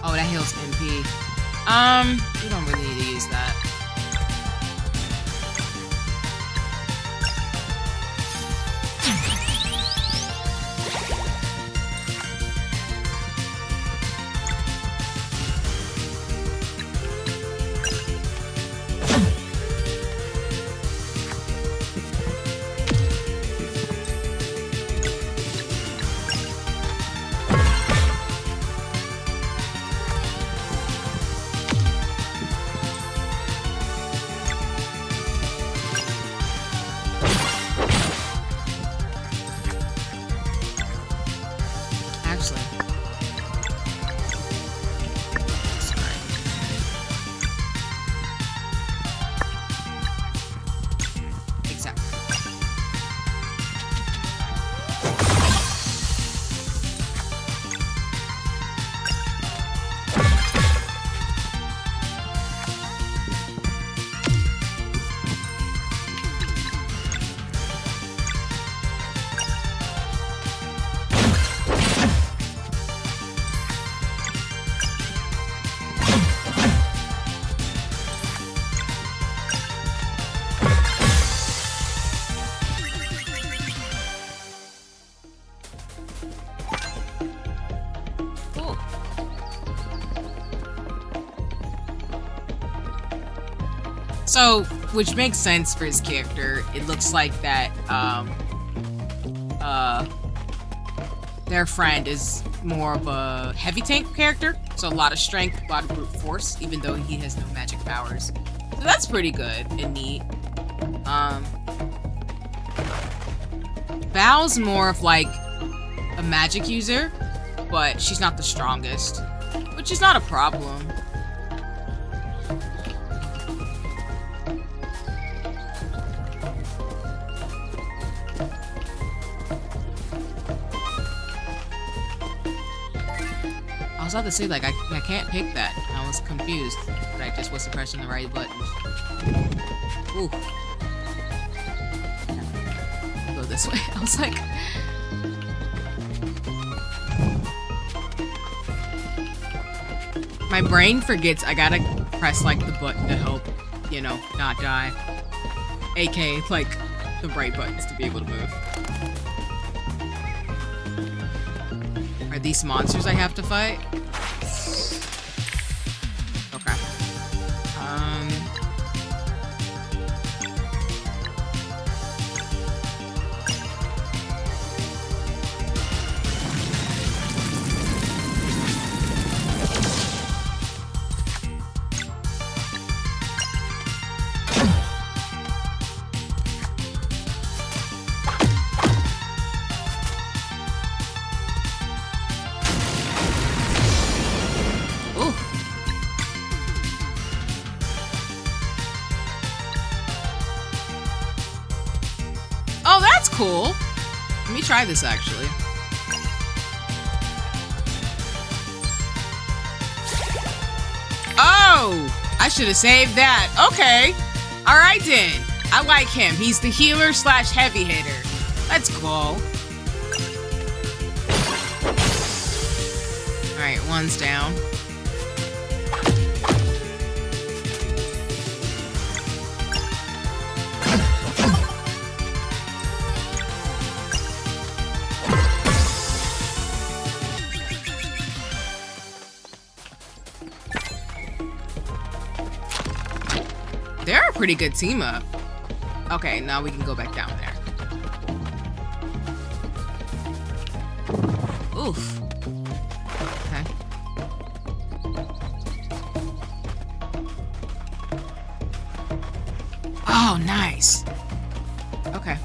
A: Oh, that heals MP. We don't really need to use that. So, which makes sense for his character. It looks like that their friend is more of a heavy tank character, so a lot of strength, a lot of brute force, even though he has no magic powers. So that's pretty good and neat. Val's more of like a magic user, but she's not the strongest, which is not a problem. I was about to say, like, I can't pick that. I was confused, but I just wasn't pressing the right button. Ooh. Go this way. I was like... My brain forgets I gotta press, like, the button to help, you know, not die. AKA, like, the right buttons to be able to move. Are these monsters I have to fight? Okay. Oh, that's cool. Let me try this actually. Oh, I should have saved that. Okay. All right then. I like him. He's the healer slash heavy hitter. That's cool. All right, one's down. They're a pretty good team up. Okay, now we can go back down there. Oof. Oh, nice. Okay.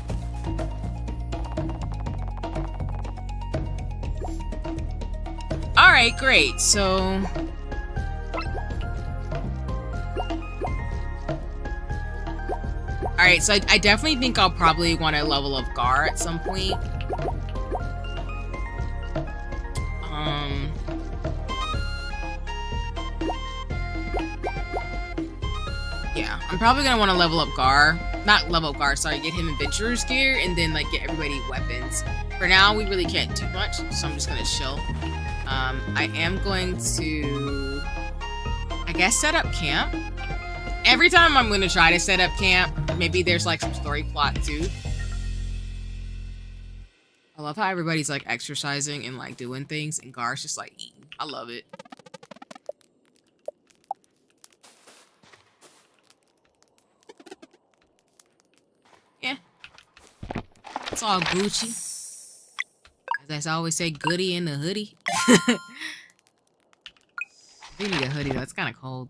A: All right, great. So all right, so I definitely think I'll probably want to level up Gar at some point. Yeah, I'm probably gonna want to level up Gar. Not level up Gar, sorry, get him adventurer's gear and then like get everybody weapons. For now, we really can't do much, so I'm just gonna chill. I am going to, I guess, set up camp. Every time I'm gonna try to set up camp, maybe there's like some story plot too. I love how everybody's like exercising and like doing things, and Gar's just like eating. I love it. Yeah. It's all Gucci. As I always say, goody in the hoodie. We need a hoodie though. It's kind of cold.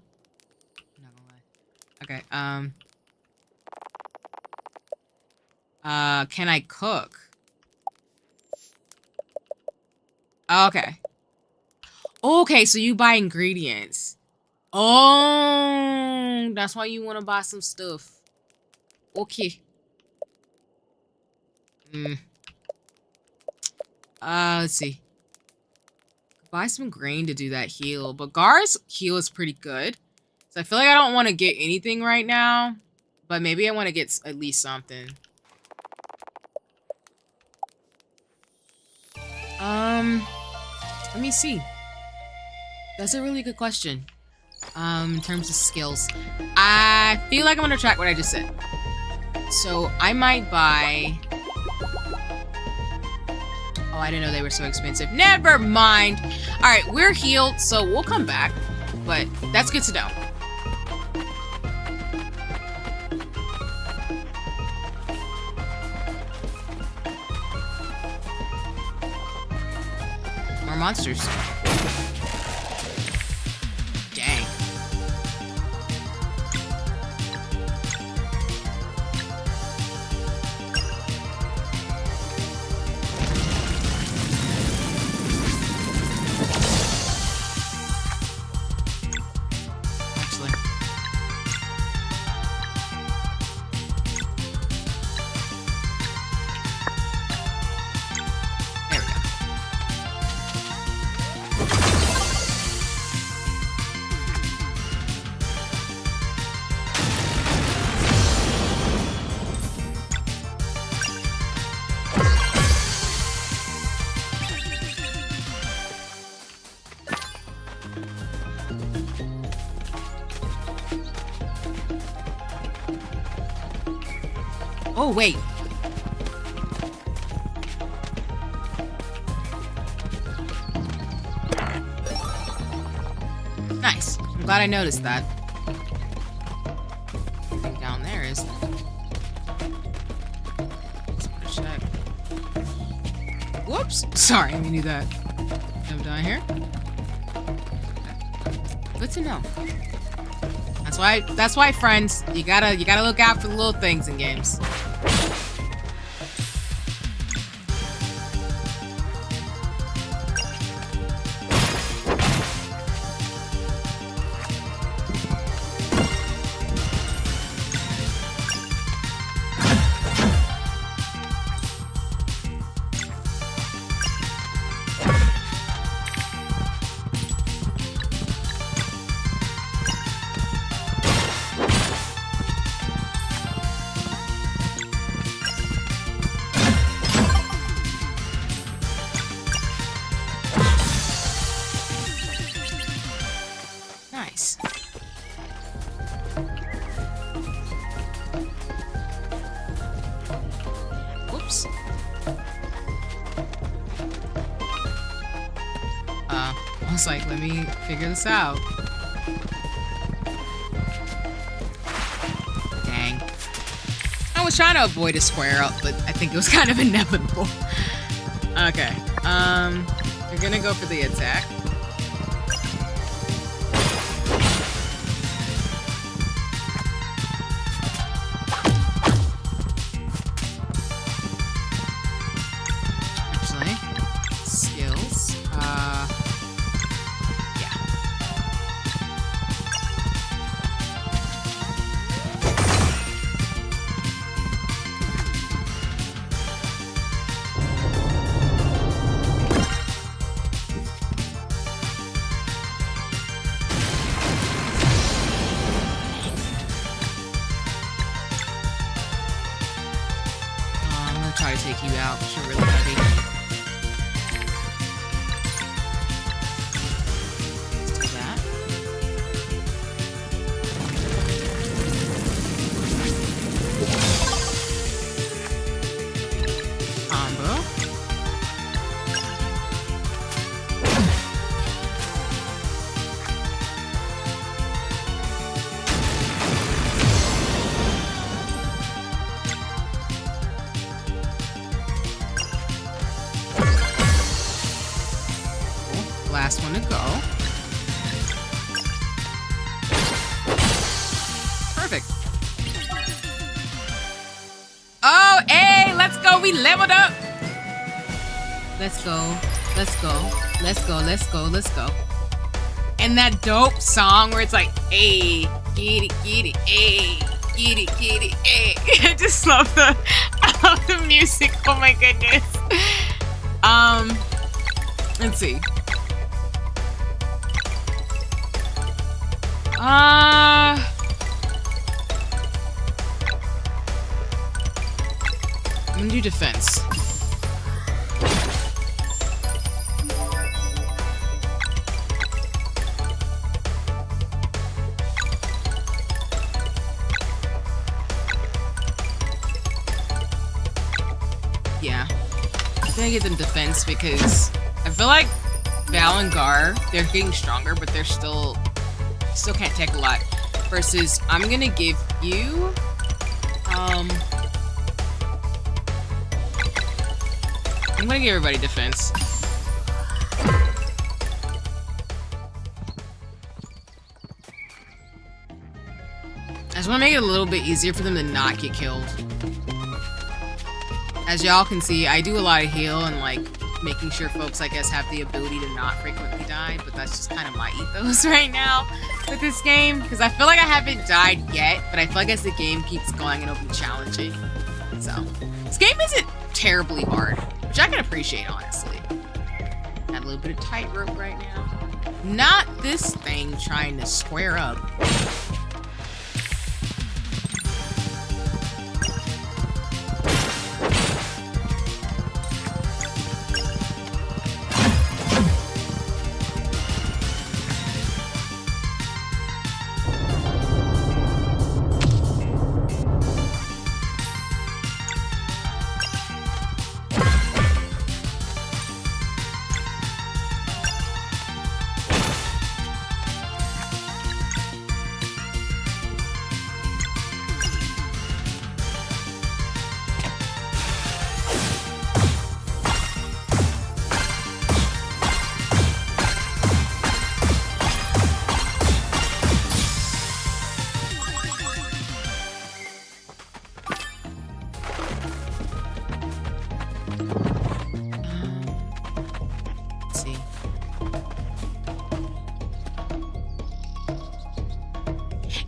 A: I'm not gonna lie. Okay. Can I cook? Okay. Okay, so you buy ingredients. Oh, that's why you want to buy some stuff. Okay. Let's see. Buy some grain to do that heal, but Gar's heal is pretty good. So I feel like I don't want to get anything right now, but maybe I want to get at least something. Let me see. That's a really good question. In terms of skills, I feel like I'm gonna track what I just said. So I might buy. Oh, I didn't know they were so expensive. Never mind. All right, we're healed, so we'll come back. But that's good to know. More monsters. Dang. Oh, wait. Nice. I'm glad I noticed that. Nothing down there, is there? Just want to check. Whoops. Sorry, I didn't do that. Jump down here. Okay. Good to know. That's why, friends, you gotta look out for the little things in games. I was like, let me figure this out. Dang. I was trying to avoid a square up, but I think it was kind of inevitable. Okay. We're gonna go for the attack. take you out. You're really heavy. Let's do that. Combo. Last one to go. Perfect. Oh, hey, let's go. We leveled up. Let's go. Let's go. Let's go. Let's go. Let's go. And that dope song where it's like, hey, get it, hey, get it, hey. I just love I love the music. Oh my goodness. Let's see. I'm gonna do defense. Yeah. I'm gonna give them defense because I feel like Val and Gar, they're getting stronger, but they're still can't take a lot. Versus, I'm gonna give you, I'm gonna give everybody defense. I just wanna make it a little bit easier for them to not get killed. As y'all can see, I do a lot of heal and like making sure folks, I guess, have the ability to not frequently die, but that's just kind of my ethos right now with this game, because I feel like I haven't died yet, but I feel like as the game keeps going, it'll be challenging. So, this game isn't terribly hard, which I can appreciate, honestly. Got a little bit of tightrope right now. Not this thing trying to square up.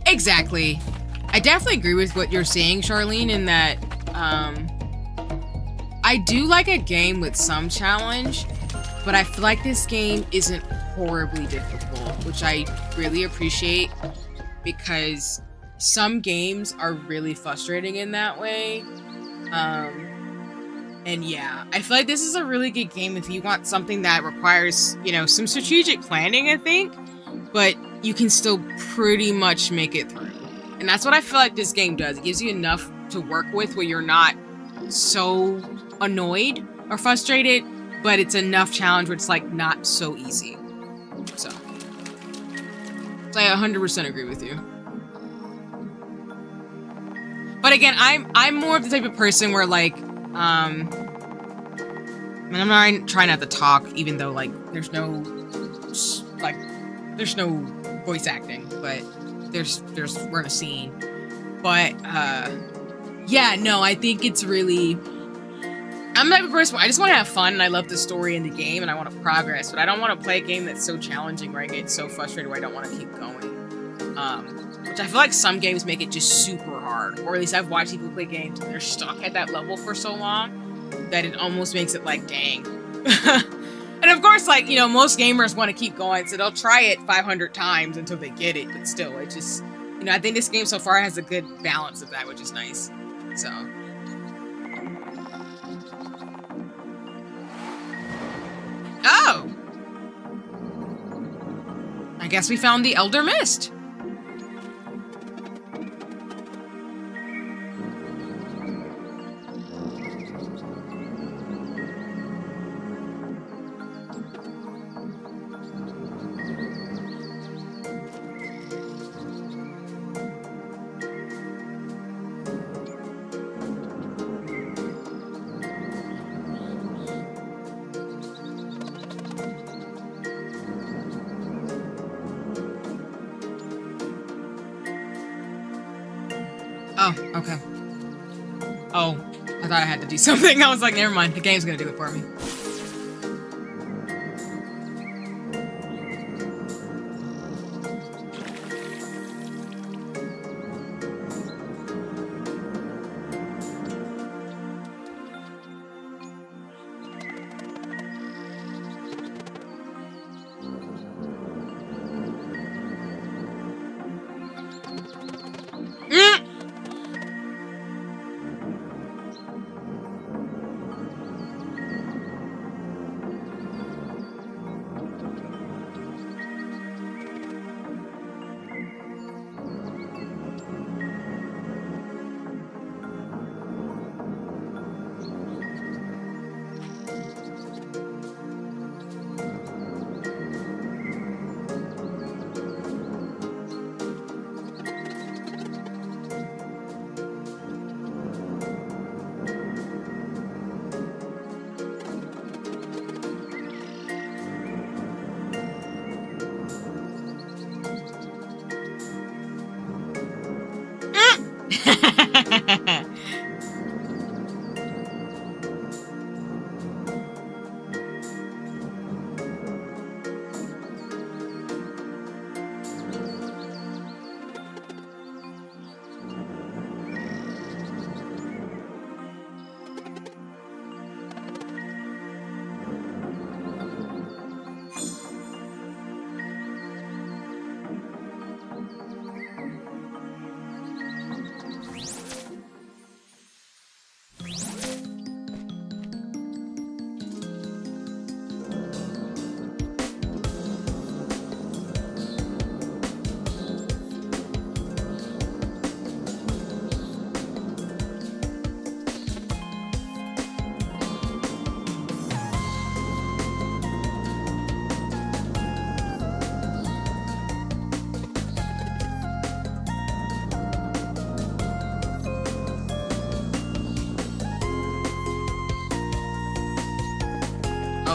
A: Exactly. I definitely agree with what you're saying, Charlene, in that I do like a game with some challenge, but I feel like this game isn't horribly difficult, which I really appreciate, because some games are really frustrating in that way. And yeah, I feel like this is a really good game if you want something that requires, you know, some strategic planning, I think, but you can still pretty much make it through. And that's what I feel like this game does. It gives you enough to work with where you're not so annoyed or frustrated, but it's enough challenge where it's like not so easy. So I 100% agree with you. But again, I'm more of the type of person where like, and I'm not trying not to talk, even though like there's no voice acting, but we're in a scene. But yeah, no, I think it's really, I'm the type of person where I just want to have fun and I love the story in the game and I want to progress, but I don't want to play a game that's so challenging where I get so frustrated where I don't want to keep going. Which I feel like some games make it just super hard, or at least I've watched people play games and they're stuck at that level for so long that it almost makes it like, dang. And of course, like, you know, most gamers want to keep going, so they'll try it 500 times until they get it, but still, it just, you know, I think this game so far has a good balance of that, which is nice. So I guess we found the Elder Mist. Oh, okay. Oh, I thought I had to do something. I was like, never mind. The game's gonna do it for me.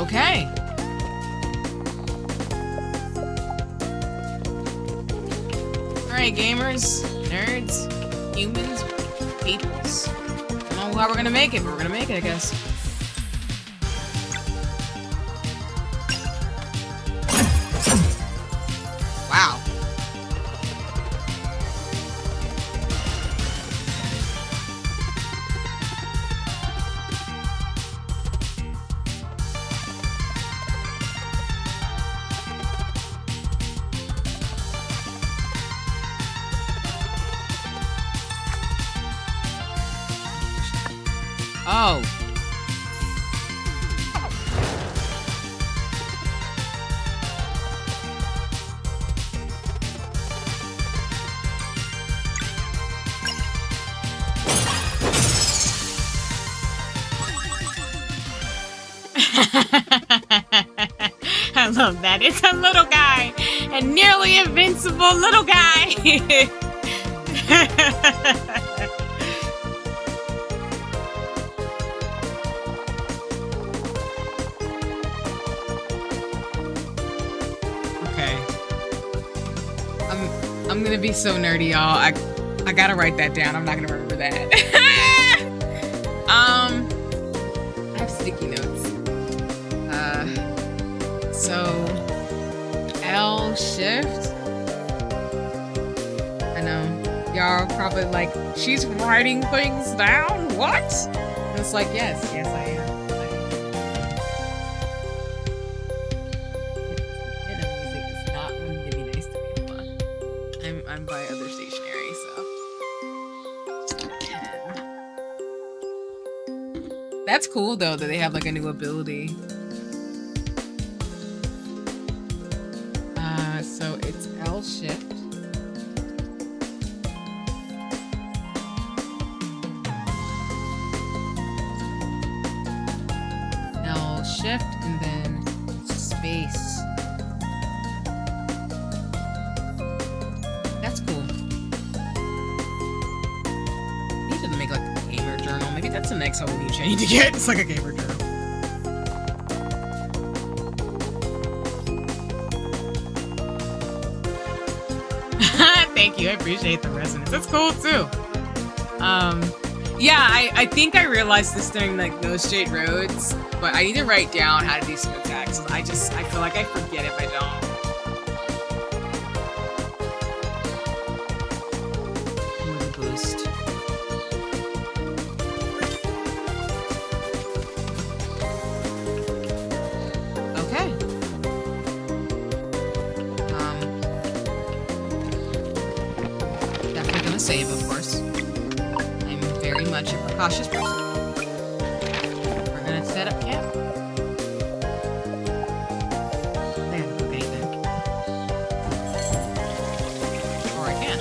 A: Okay. Alright, gamers, nerds, humans, peoples. I don't know how we're gonna make it, but we're gonna make it, I guess. Wow. Oh. I love that. It's a little guy. A nearly invincible little guy. I'm gonna be so nerdy, y'all. I gotta write that down. I'm not gonna remember that. I have sticky notes. So L shift. I know y'all are probably like, she's writing things down. What? And it's like, yes, I am. I'm by other stationery, so that's cool though that they have like a new ability. So it's L shift. L shift and then space. That's cool. I need to make like a gamer journal. Maybe that's the next whole new chain to get. It's like a gamer journal. Thank you. I appreciate the resonance. That's cool too. Yeah, I think I realized this during like No Straight Roads, but I need to write down how to do some attacks. I feel like I forget if I don't. With a boost. Okay. Definitely gonna save, of course. I'm very much a precautious person. We're gonna set up camp. There, okay then. Or I can.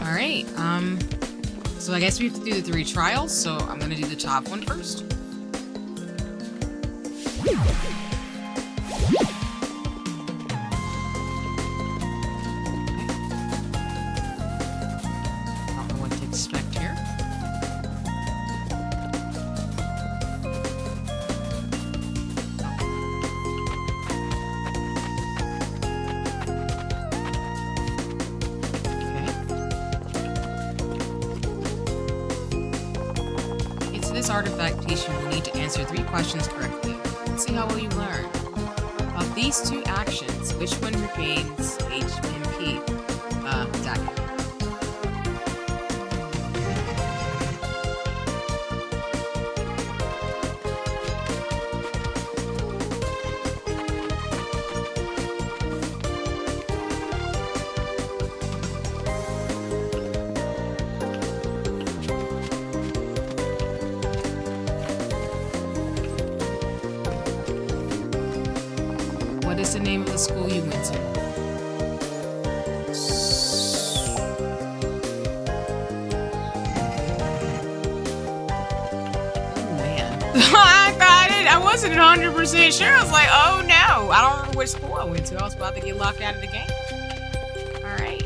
A: Alright, so I guess we have to do the 3 trials, so I'm gonna do the top one first. Don't know what to expect here. This artifact teach you will need to answer 3 questions correctly. Let's see how well you learn. Of these 2 actions, which one remains HMP? Dagger. What is the name of the school you went to? Oh man. I wasn't 100% sure. I was like, oh no. I don't remember which school I went to. I was about to get locked out of the game. Alright.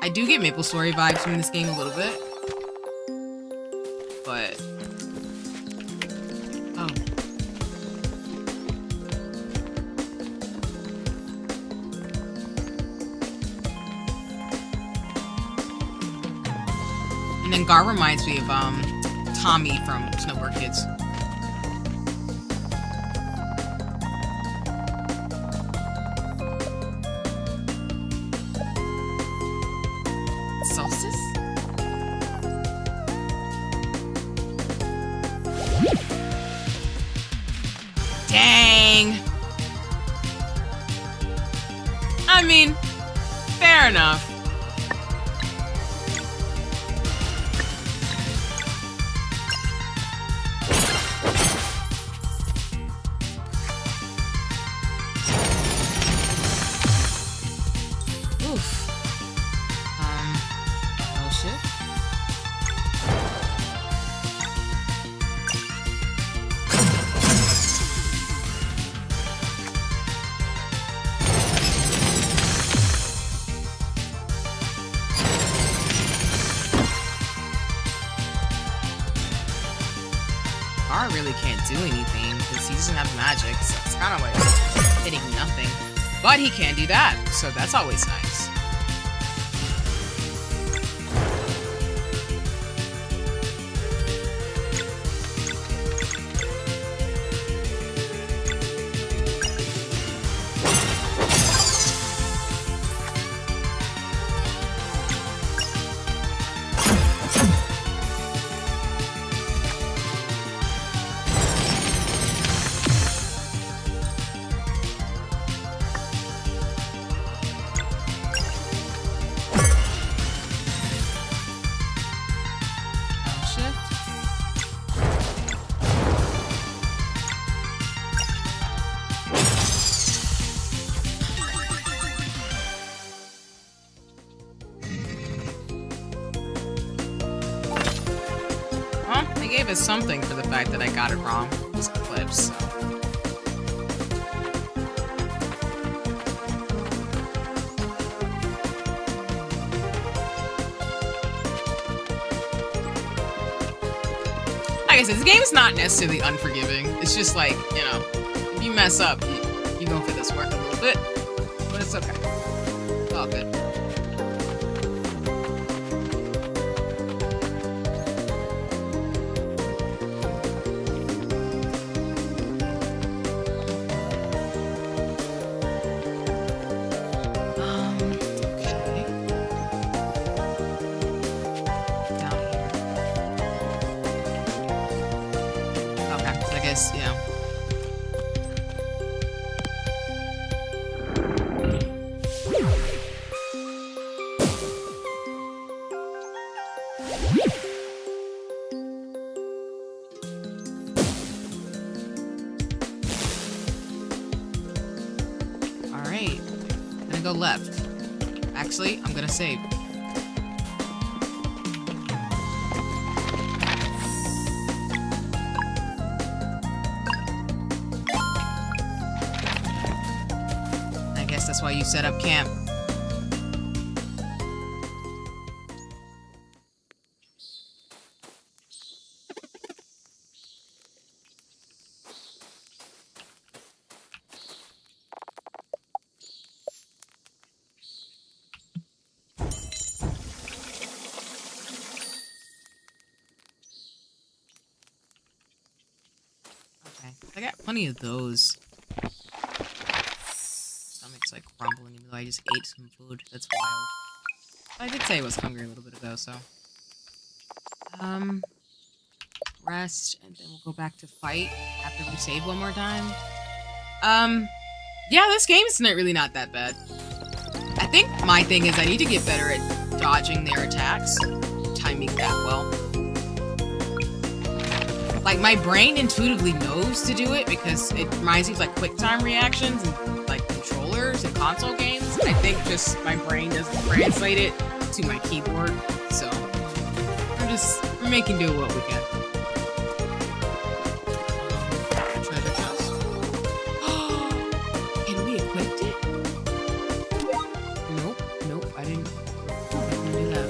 A: I do get Maple Story vibes from this game a little bit. But oh. And then Gar reminds me of Tommy from Snowboard Kids. Solstice? Dang. I mean, fair enough. Oof. Oh shit. Gar really can't do anything because he doesn't have magic, so it's kind of like hitting nothing. But he can do that, so that's always nice. gave us something for the fact that I got it wrong. It was Eclipse, so. Like I said, this game is not necessarily unforgiving. It's just like, you know, if you mess up, you go for this work a little bit, but it's okay. It's all good. Yeah. All right. I'm gonna go left. Actually, I'm gonna save. That's why you set up camp. Okay, I got plenty of those. Like rumbling even though I just ate some food. That's wild. I did say I was hungry a little bit ago, so. Rest, and then we'll go back to fight after we save one more time. Yeah, this game is really not that bad. I think my thing is I need to get better at dodging their attacks, timing that well. Like, my brain intuitively knows to do it because it reminds me of like quick time reactions and like controllers and console games. I think just my brain doesn't translate it to my keyboard, so we're making do with what we can. Treasure chest. Can we equip it? Nope, I didn't do that.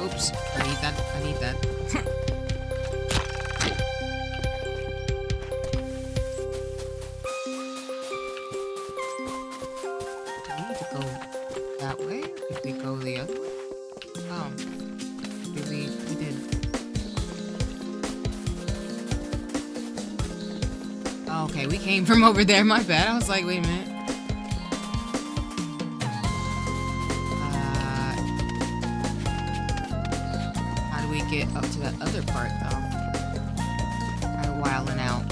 A: Oops, I need that. Do we need to go that way? Or did we go the other way? Oh. We did. Oh, okay, we came from over there, my bad. I was like, wait a minute. Get up to that other part though. Try wilding out.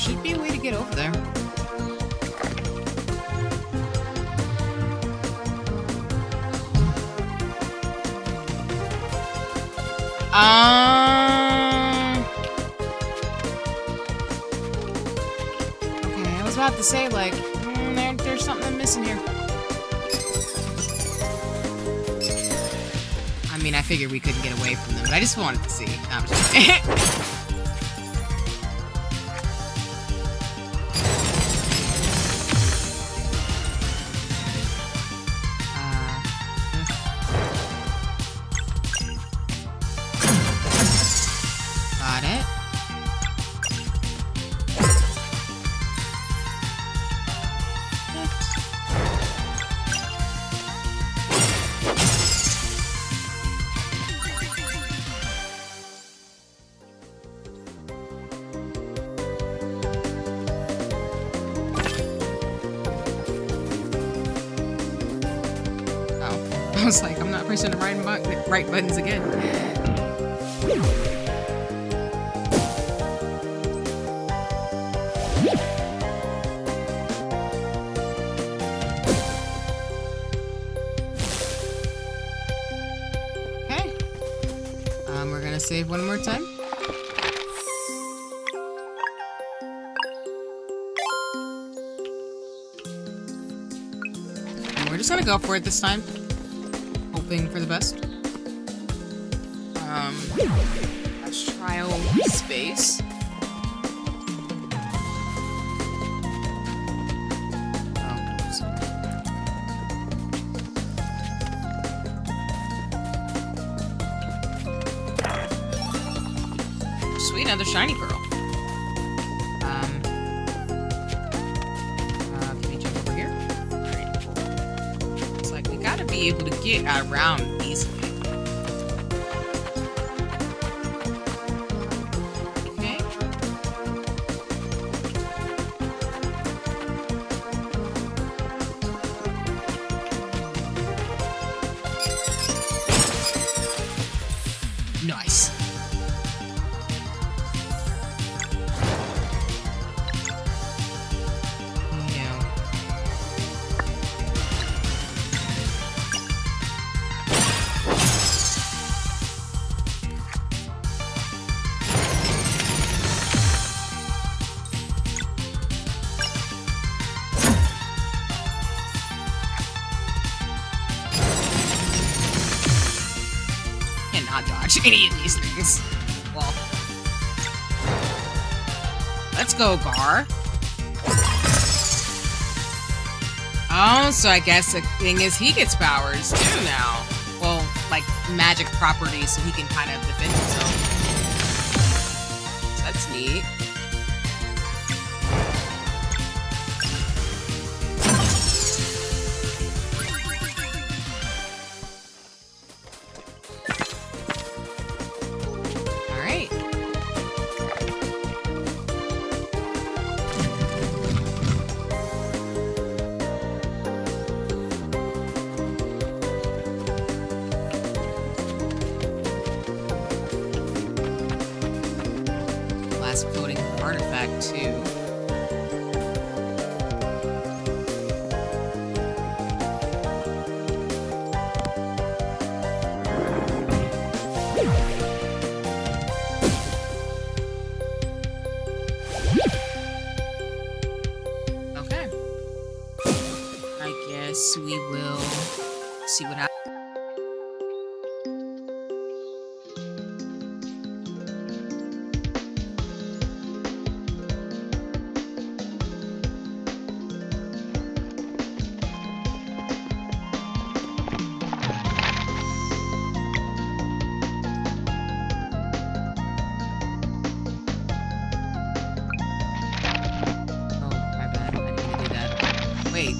A: should be a way to get over there. Okay, I was about to say, like, there's something missing here. I mean, I figured we couldn't get away from them, but I just wanted to see. No, I'm just Got it. I was like, I'm not pressing the right buttons again. Okay. We're gonna save one more time. And we're just gonna go for it this time. Hoping for the best. Let's trial space. Sweet, another shiny pearl. Can we jump over here? Alright. It's like we gotta be able to get around easily. Okay. Nice. Cannot dodge any of these things. Well, let's go, Gar. Oh, so I guess the thing is he gets powers too now. Well, like magic properties, so he can kind of defend himself. So that's neat. Floating artifact too. Okay. I guess we will see what happens. Wait.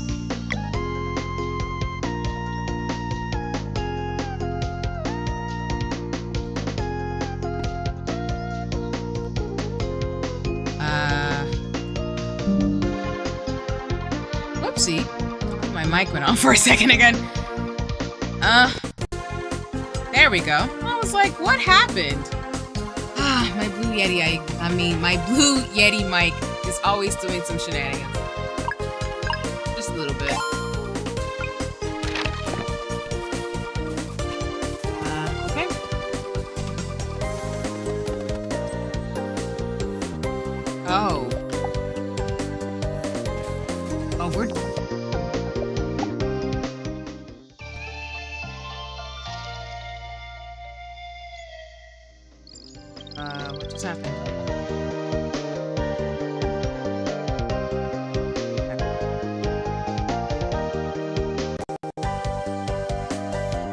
A: Whoopsie. My mic went off for a second again. There we go. I was like, what happened? My blue Yeti, my blue Yeti mic is always doing some shenanigans. Just a little bit. Okay. Oh. Oh, we're... what just happened?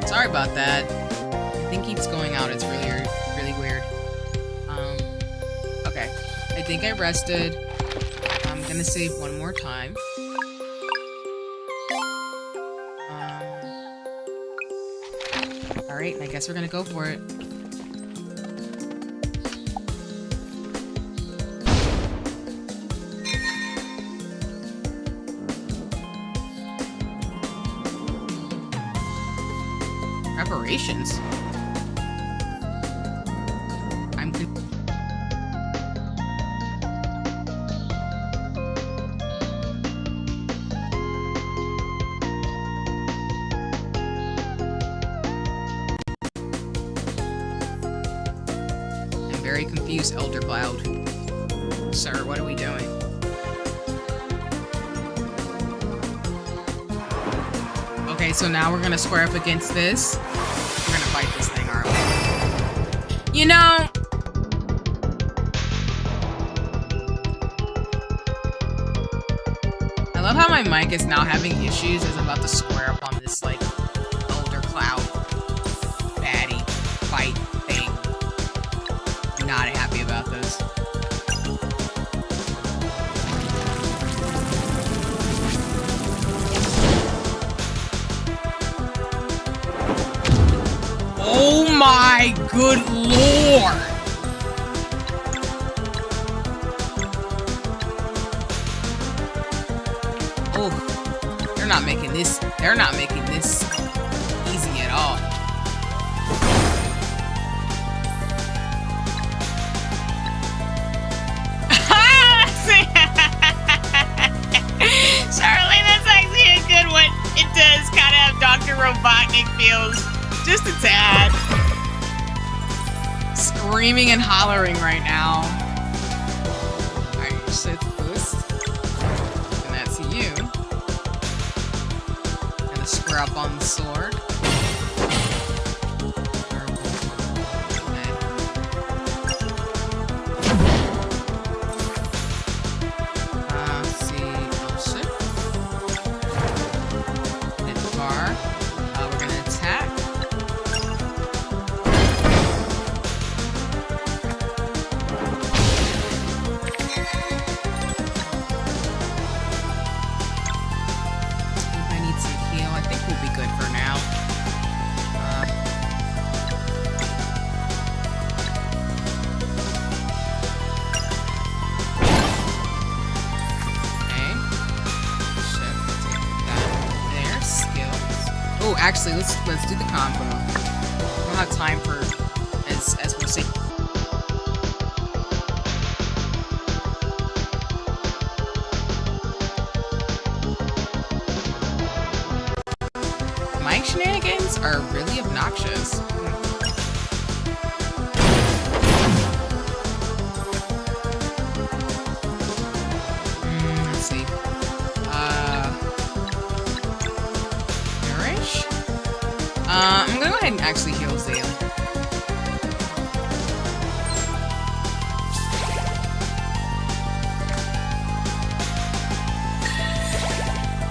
A: Sorry about that. I think he's going out. It's really weird. Okay. I think I rested. I'm gonna save one more time. Alright, I guess we're gonna go for it. Preparations. I'm very confused, Elder Cloud. Sir, what are we doing? Okay, so now we're gonna square up against this. We're gonna fight this thing, aren't we? You know... I love how my mic is now having issues as I'm about to square up on this, like, Elder Cloud baddie fight thing. I'm not happy about this. Oh my good lord! Oh, they're not making this easy at all. Charlie, that's actually a good one. It does kind of have Dr. Robotnik feels. Just a tad. Screaming and hollering right now. Alright, shit's boost. And that's you. Gonna square up on the sword. Let's see. Oh shit. Hit the bar. We're gonna attack. Actually, let's do the combo. I don't have time for as we'll see. My shenanigans are really obnoxious. Let's see. Nourish? I'm gonna go ahead and actually heal Zale.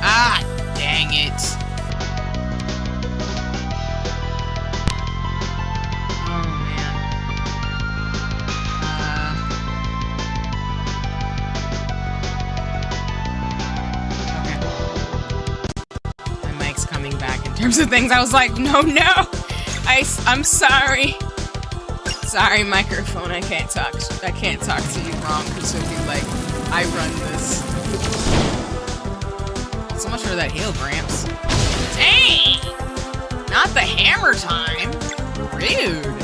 A: Ah, dang it. Oh, man. Okay. My mic's coming back in terms of things. I was like, no. I'm sorry. Sorry, microphone. I can't talk to you wrong because you'll be like, I run this. So much for that heal, Gramps. Dang! Not the hammer time. Rude.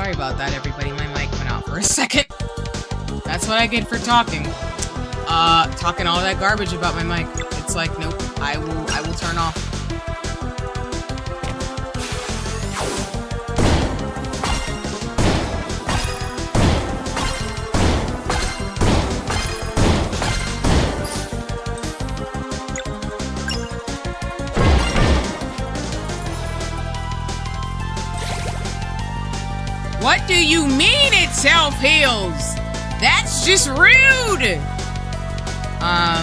A: Sorry about that, everybody. My mic went out for a second. That's what I get for talking. Talking all that garbage about my mic. It's like, nope, I will turn off. What do you mean it self-heals? That's just rude! I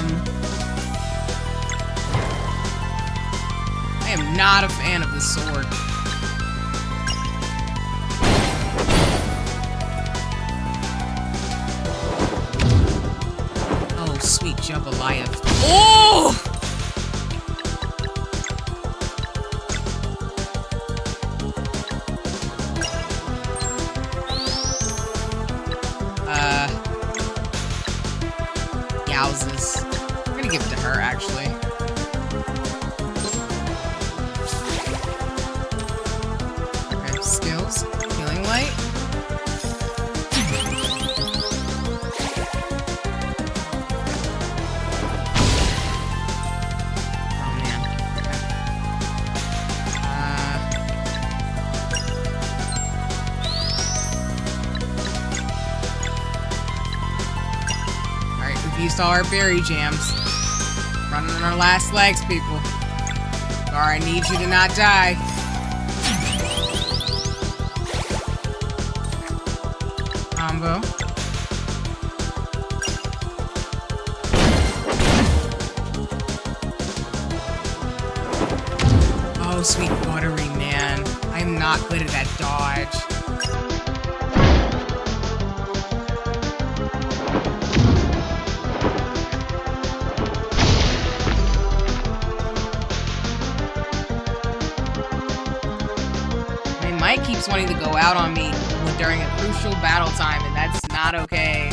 A: am not a fan of this sword. Oh, sweet Jubaliah. Oh! Yowzes. I'm gonna give it to her, actually. Okay, skills. Healing light. Oh, man. Okay. Alright, we've used all our berry jams. Running on our last legs, people. Gar, I need you to not die. Combo. Oh, sweet buttery, man. I'm not good at that dodge. Mike keeps wanting to go out on me during a crucial battle time, and that's not okay.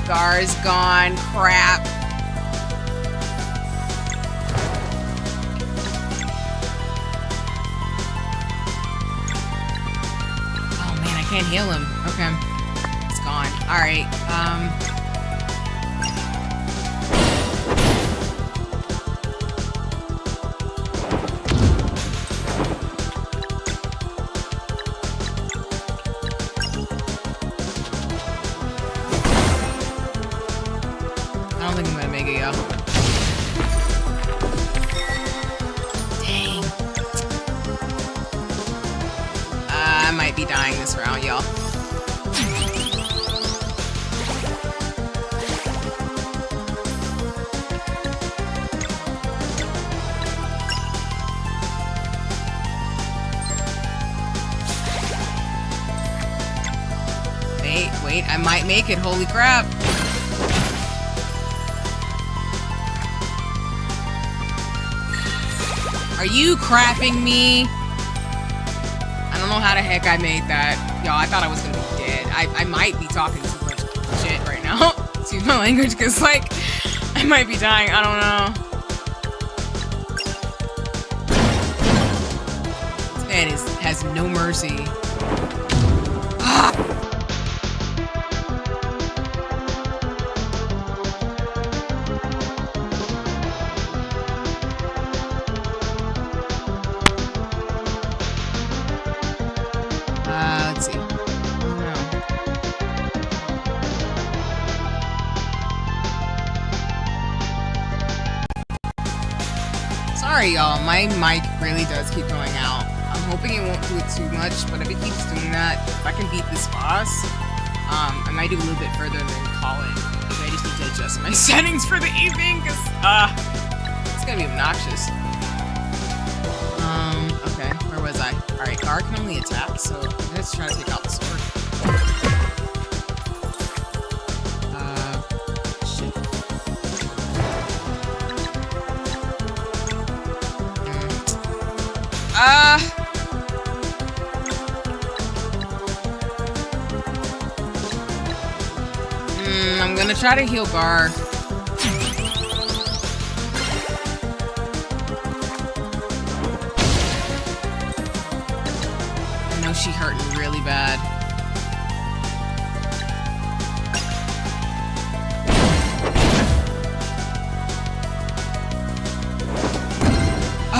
A: Gar's gone. Crap. Oh man, I can't heal him. Okay. It's gone. Alright, I don't think I'm gonna make it, yo. Dang. I might be dying this round, y'all. Wait, I might make it, holy crap. Are you crapping me? I don't know how the heck I made that. Y'all, I thought I was gonna be dead. I might be talking too much shit right now. Excuse my language, because, like, I might be dying. I don't know. This man has no mercy. Ah! Let's see. Oh, no. Sorry, y'all. My mic really does keep going out. I'm hoping it won't do it too much, but if it keeps doing that, if I can beat this boss, I might do a little bit further and then call it. Maybe I just need to adjust my settings for the evening, because, it's gonna be obnoxious. Okay, where was I? Alright, Gar can only attack, so let's try to take out the sword. Shit. I'm gonna try to heal Gar. She really bad.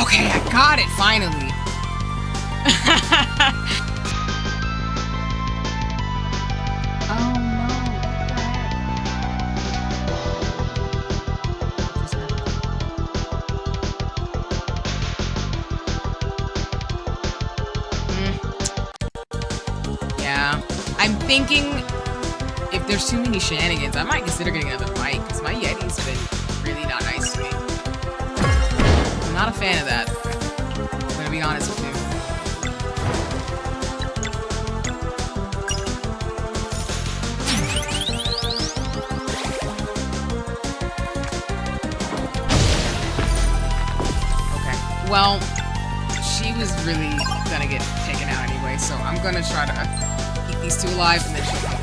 A: Okay, I got it finally. Oh no, yeah, I'm thinking if there's too many shenanigans, I might consider getting another mic because my Yeti's been really not nice to me. I'm not a fan of that. I'm gonna be honest with you. Okay, well, she was really gonna get taken out anyway, so I'm gonna try to keep these two alive and then she'll come.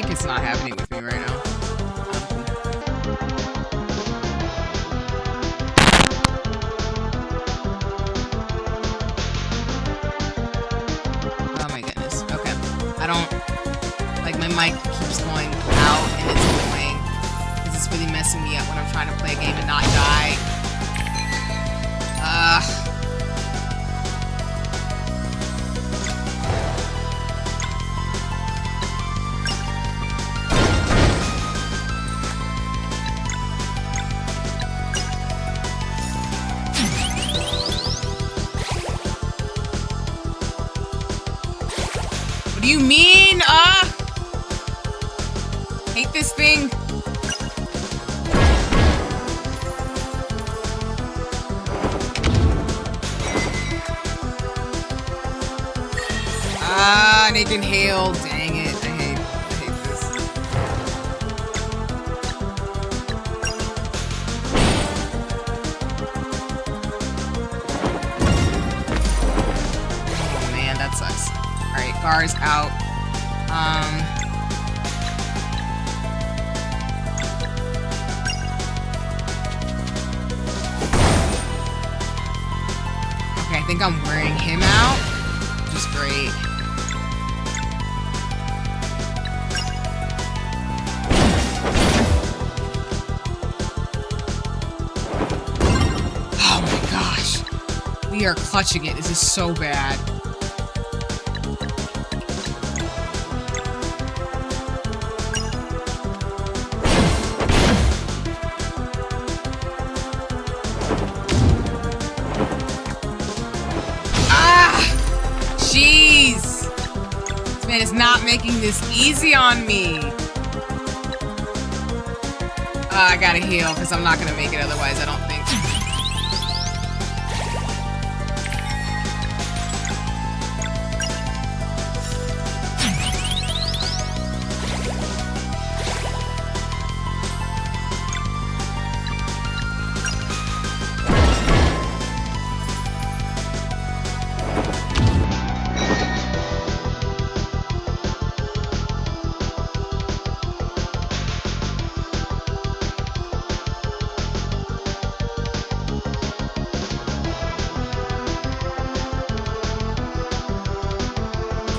A: It's not happening with me right now. Oh my goodness. Okay. I don't... Like, my mic keeps going out and it's annoying. Because it's really messing me up when I'm trying to play a game and not die. What do you mean? Hate this thing. Nathan Hale. Dang it. I hate this. Oh man, that sucks. Alright, Gar's out. Okay, I think I'm wearing him out, which is great. Oh my gosh. We are clutching it. This is so bad. Jeez! This man is not making this easy on me. I gotta heal because I'm not gonna make it otherwise, I don't think.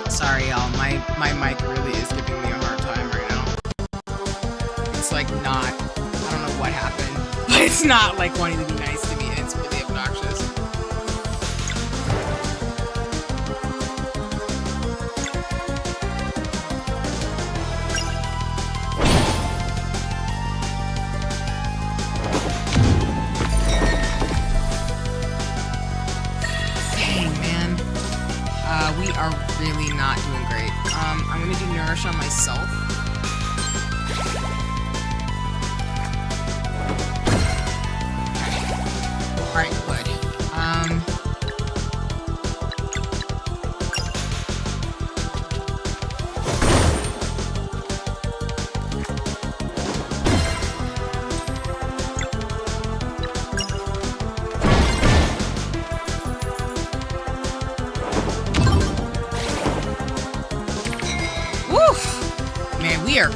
A: Sorry, y'all. My mic really is giving me a hard time right now. It's like not... I don't know what happened. But it's not like wanting to be nice to me. It's really obnoxious. Dang, man. We are really not doing great. I'm gonna do Nourish on myself.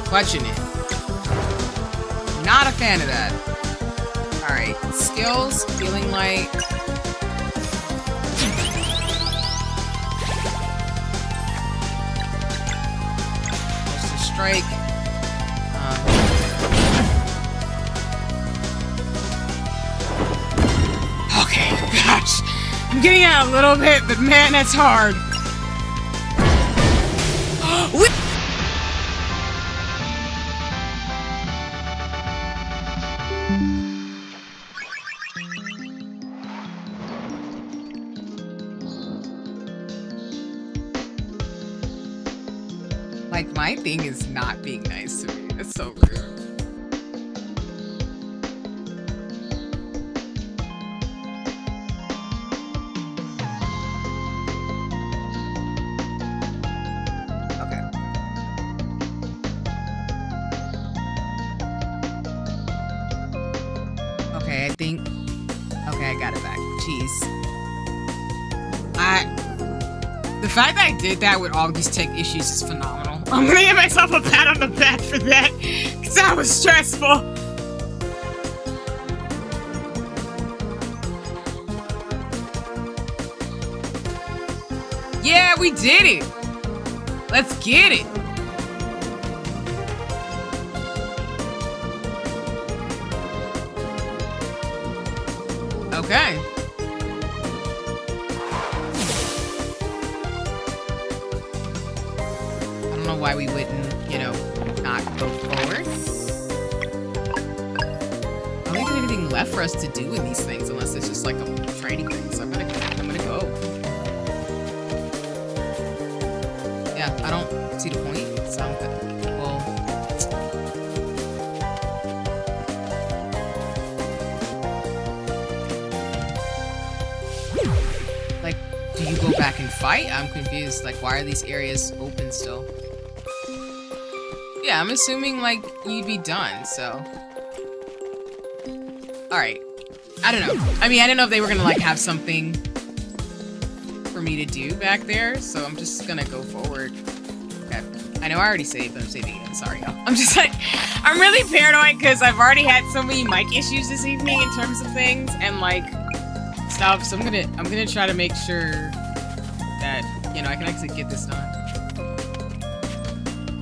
A: clutching it. Not a fan of that. Alright, skills, healing light. Solstice strike. Okay, gosh. I'm getting out a little bit, but man, that's hard. Like, my thing is not being nice to me. That's so rude. Okay, I think... Okay, I got it back. Jeez. The fact that I did that with all these tech issues is phenomenal. I'm gonna give myself a pat on the back for that, because that was stressful. Yeah, we did it. Let's get it. Okay. I don't know why we wouldn't, you know, not go forward. I don't think there's anything left for us to do in these things unless it's just like a training thing. So I'm gonna go. Yeah, I don't see the point. So I'm good. Do you go back and fight? I'm confused. Like, why are these areas open still? Yeah, I'm assuming, like, you'd be done, so... Alright. I don't know. I mean, I didn't know if they were gonna, like, have something for me to do back there, so I'm just gonna go forward. Okay. I know I already saved, but I'm saving again. Sorry, y'all. I'm just, like... I'm really paranoid, because I've already had so many mic issues this evening in terms of things, and, like... stuff, so I'm gonna try to make sure that, you know, I can actually get this done.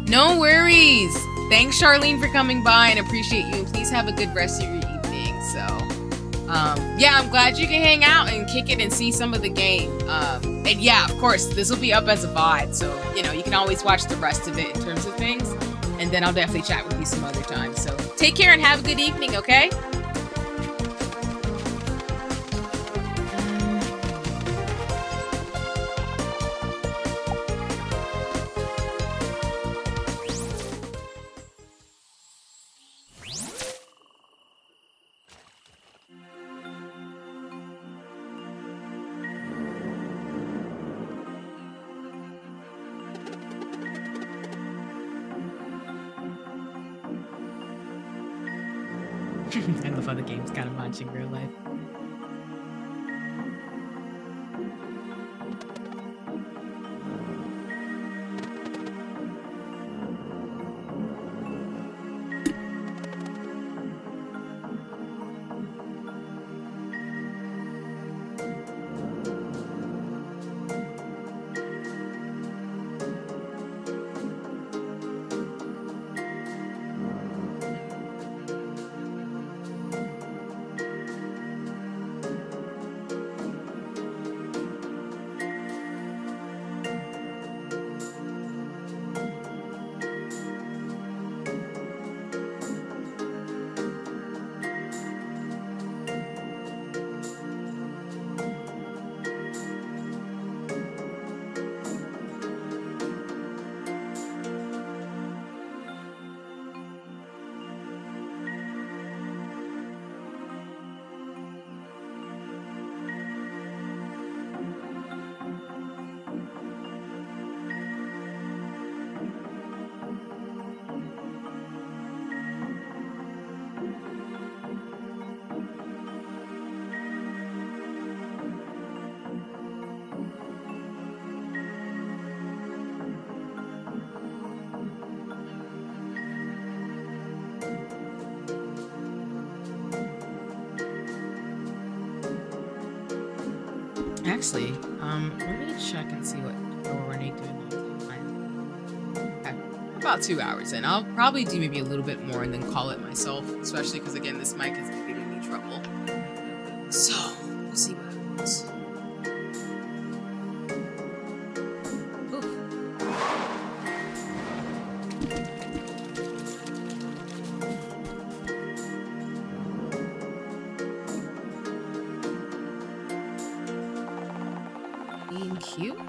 A: No worries! Thanks, Charlene, for coming by, and appreciate you. Please have a good rest of your evening. So, yeah, I'm glad you can hang out and kick it and see some of the game. And yeah, of course, this will be up as a VOD, so, you know, you can always watch the rest of it in terms of things, and then I'll definitely chat with you some other time. So, take care and have a good evening, okay? I love how the game's kind of matching real life. Actually, let me check and see what we're doing. Okay, about 2 hours in. I'll probably do maybe a little bit more and then call it myself, especially because again, this mic is giving me trouble. So we'll see what happens. Being cute.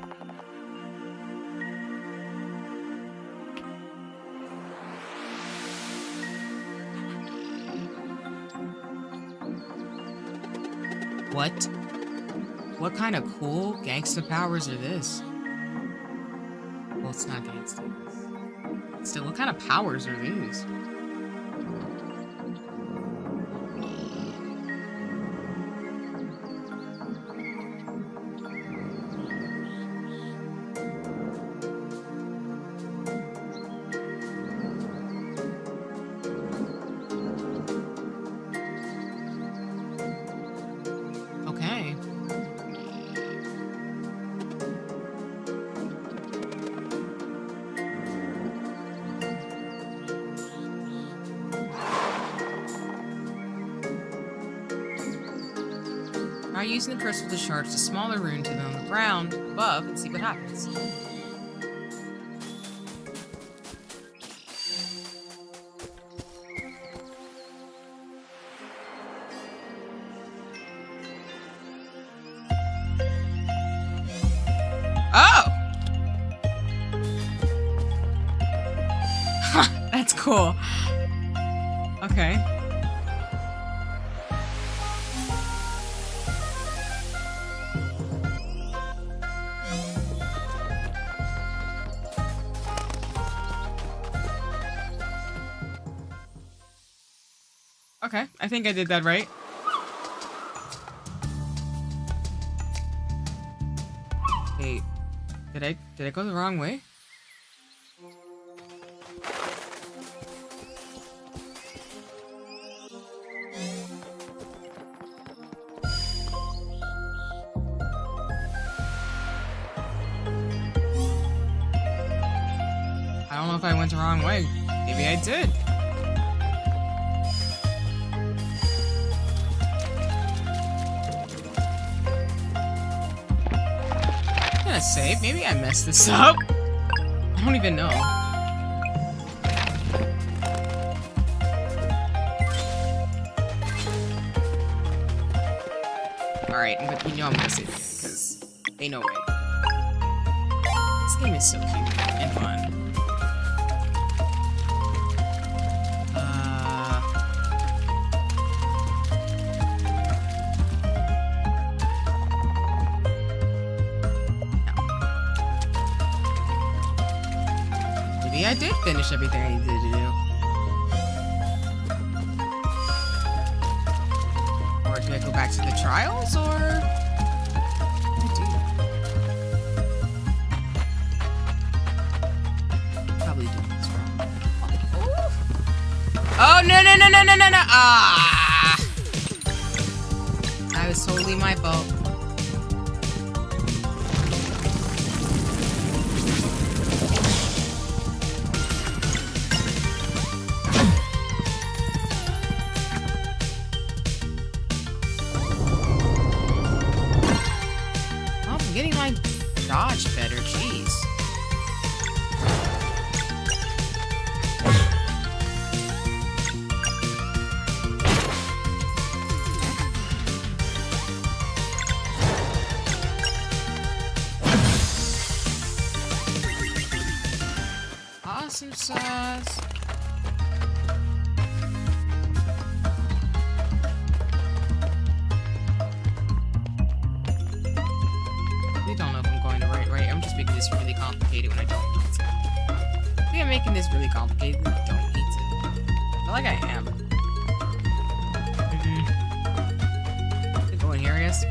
A: What kind of cool gangsta powers are this? Well, it's not gangsta. Still, what kind of powers are these? Try using the crystal to charge the smaller rune to the ground above and see what happens. Oh! That's cool. Okay. Okay, I think I did that right. Hey, did I go the wrong way? I don't know if I went the wrong way. Maybe I did. Save. Maybe I messed this up. I don't even know. Alright, but you know I'm gonna save it because ain't no way. This game is so cute and fun. I did finish everything I needed to do. Or do I go back to the trials, or... What do I do? Probably doing this wrong. Oh, no! Ah! That was totally my fault. Getting my dodge better, jeez. Awesome sauce. This really complicated when I don't need to. I think I'm making this really complicated when I don't need to. I feel like I am. Go in here, I guess.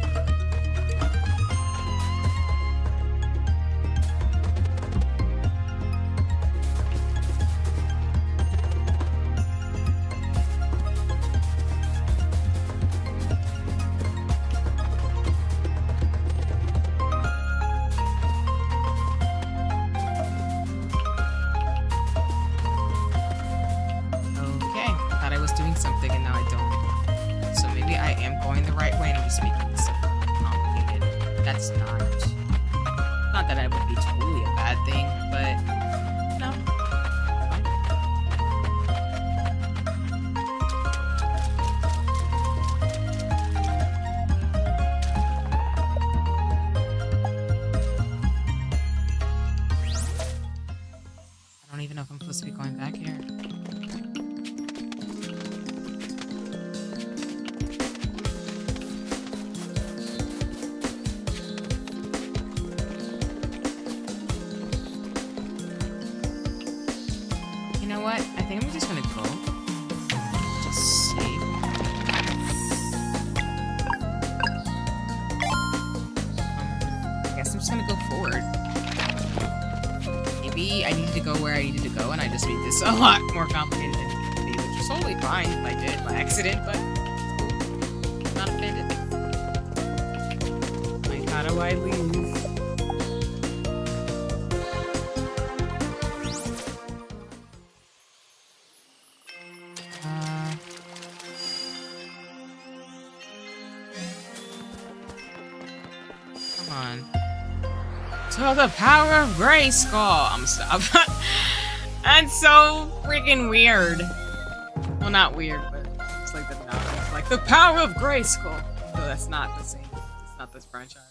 A: I am going the right way and I'm just making this stuff complicated. That's not that it would be totally a bad thing, but no. I don't even know if I'm supposed to be going back here. You know what? I think I'm just gonna go. Just see. I guess I'm just gonna go forward. Maybe I needed to go where I needed to go, and I just made this a lot more complicated than it needed to be, which is totally fine if I did it by accident, but I'm not offended. Like, how do I leave? Come on. To the power of Grayskull! I'm stop. That's so freaking weird. Well, not weird, but it's like the it's like the power of Grayskull. So that's not the same. It's not this franchise.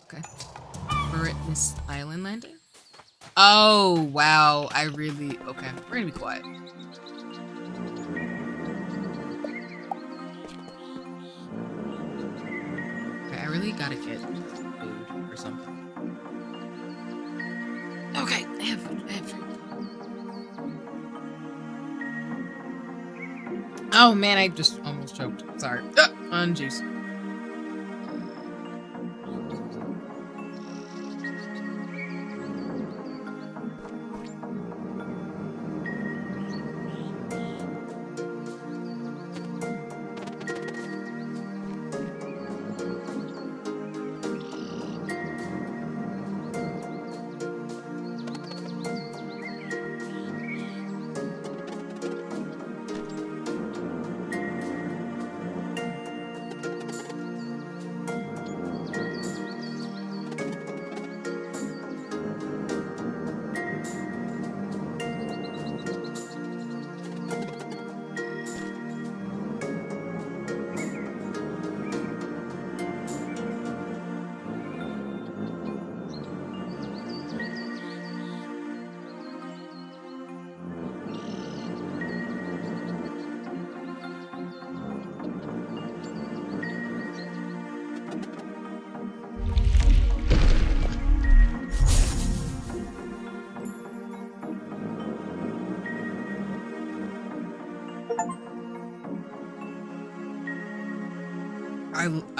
A: Okay. We're at this island landing. Oh wow! I really okay. We're gonna be quiet. I really gotta get food or something. Okay, I have food. Oh man, I just almost choked. Sorry. On juice.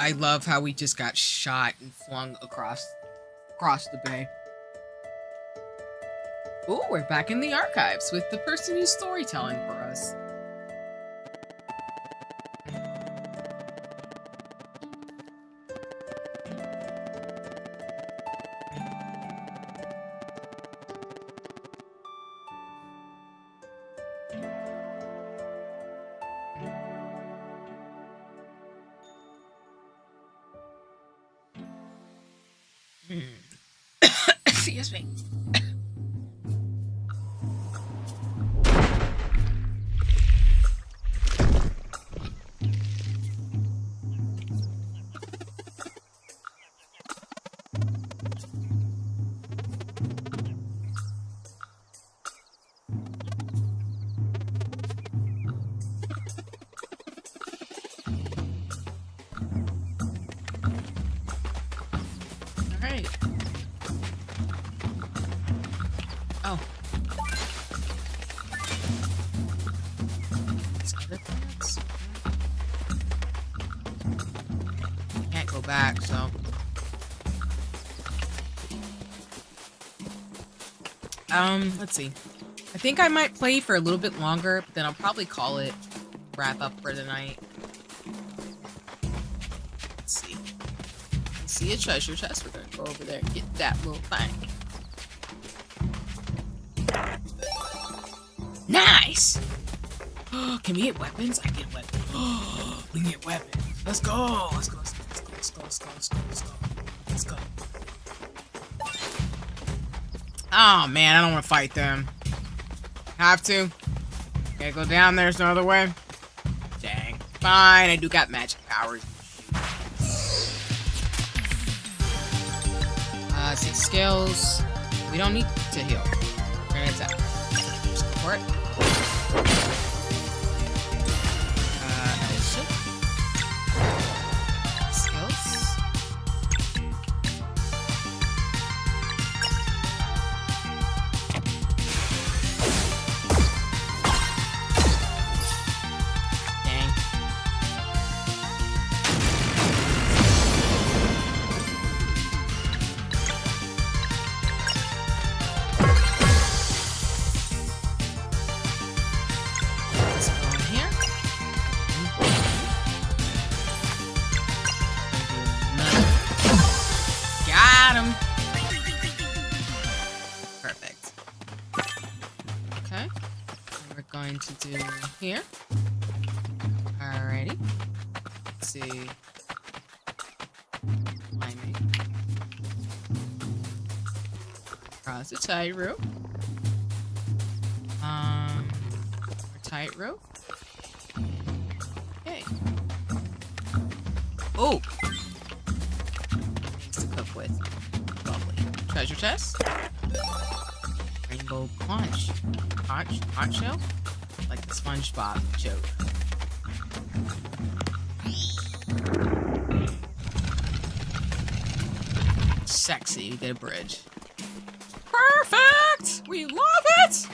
A: I love how we just got shot and flung across the bay. Ooh, we're back in the archives with the person who's storytelling for us. Excuse me. Oh. Can't go back, so. Let's see. I think I might play for a little bit longer, but then I'll probably call it wrap up for the night. Let's see. See a treasure chest. We're gonna go over there and get that little thing. Nice! Can we get weapons? I get weapons. We can get weapons. Let's go. Let's go. Oh man, I don't want to fight them. Have to. Okay, go down there. There's no other way. Dang. Fine, I do got magic powers. 6 skills. We don't need to heal. We're gonna attack. Just go for it. Skills. Dang. Let's go in here. Got him. Perfect. Okay. And we're going to do here. Alrighty. Let's see. Climbing. Cross the tightrope. Tightrope. Okay. Oh. Things to cook with. Lovely. Treasure chest. Rainbow conch. Conch shell? Like the SpongeBob joke. Sexy. We get a bridge. Perfect! We love it!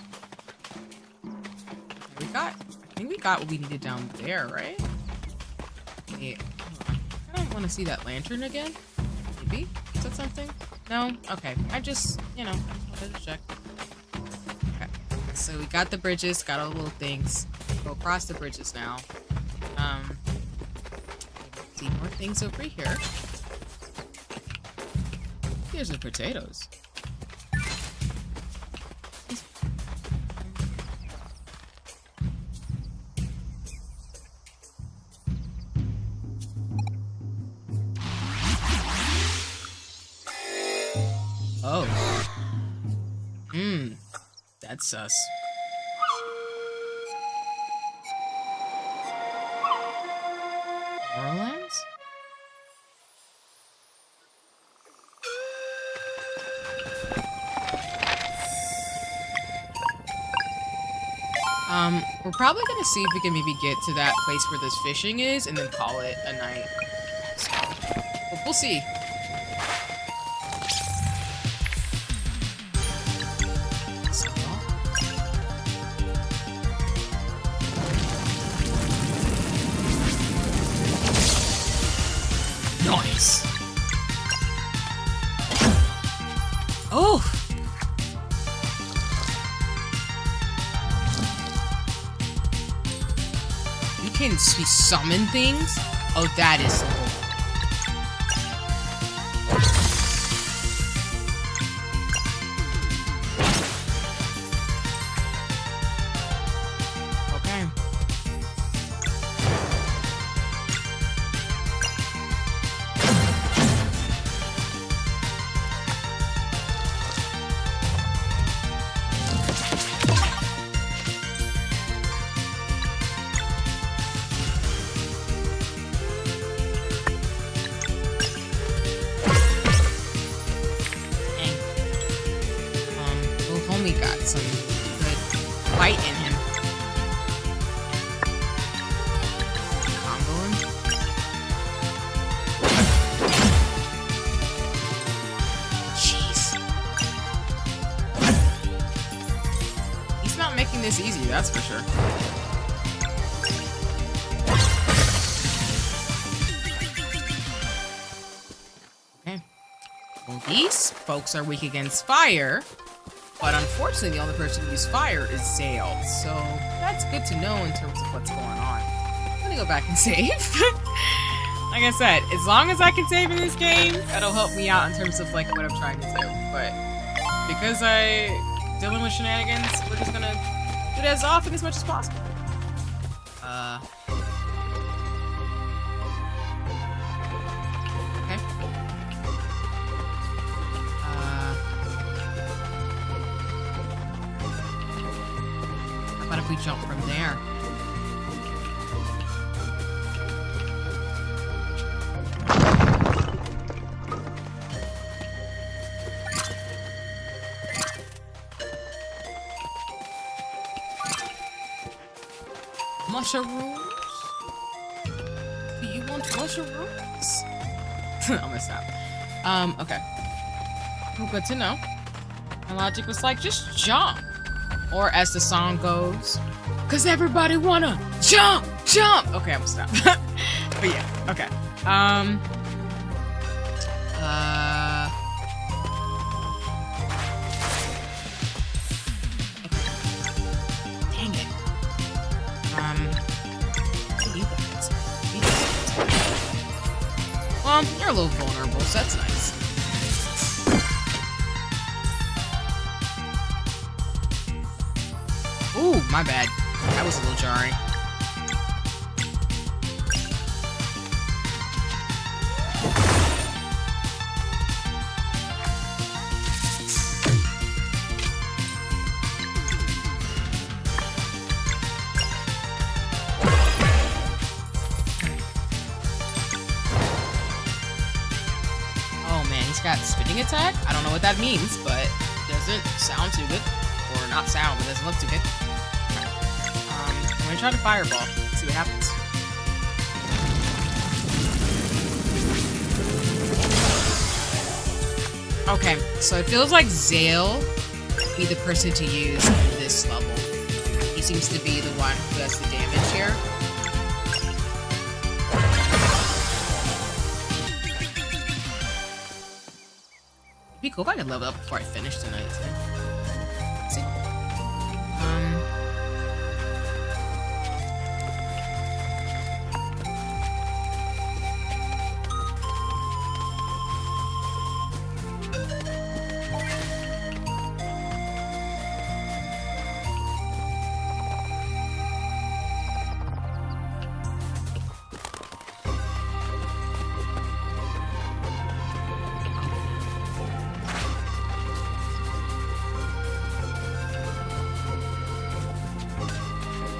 A: I think we got what we needed down there, right? Wait, hold on. I don't want to see that lantern again. Maybe? Is that something? No? Okay. I just wanted to check. Okay. So we got the bridges, got all the little things. Go across the bridges now. See more things over here. Here's the potatoes. Oh. That's sus. Orlands? We're probably gonna see if we can maybe get to that place where this fishing is and then call it a night. So, we'll see. Nice. Oh. You can summon things? Oh, that is so cool. Okay. Homie got some good fight in him. Combo him. Jeez. He's not making this easy, that's for sure. Okay. Well, these folks are weak against fire. But unfortunately, the only person who uses fire is Zale. So that's good to know in terms of what's going on. I'm gonna go back and save. Like I said, as long as I can save in this game, that'll help me out in terms of like what I'm trying to do. But because I'm dealing with shenanigans, we're just gonna do it as often as much as possible. Okay. How about if we jump from there? Mushrooms? Do you want mushrooms? I'm gonna stop. Okay. Well, good to know. My logic was like, just jump. Or as the song goes, cause everybody wanna jump, jump. Okay, I'm gonna stop. But yeah, okay. Dang it. You guys. Well, you're a little vulnerable, so that's nice. Ooh, my bad. That was a little jarring. Oh man, he's got spitting attack? I don't know what that means, but it doesn't sound too good. Or not sound, but doesn't look too good. I'm gonna try to fireball. See what happens. Okay, so it feels like Zale would be the person to use in this level. He seems to be the one who does the damage here. It'd be cool if I could level up before I finish tonight, too. Let's see.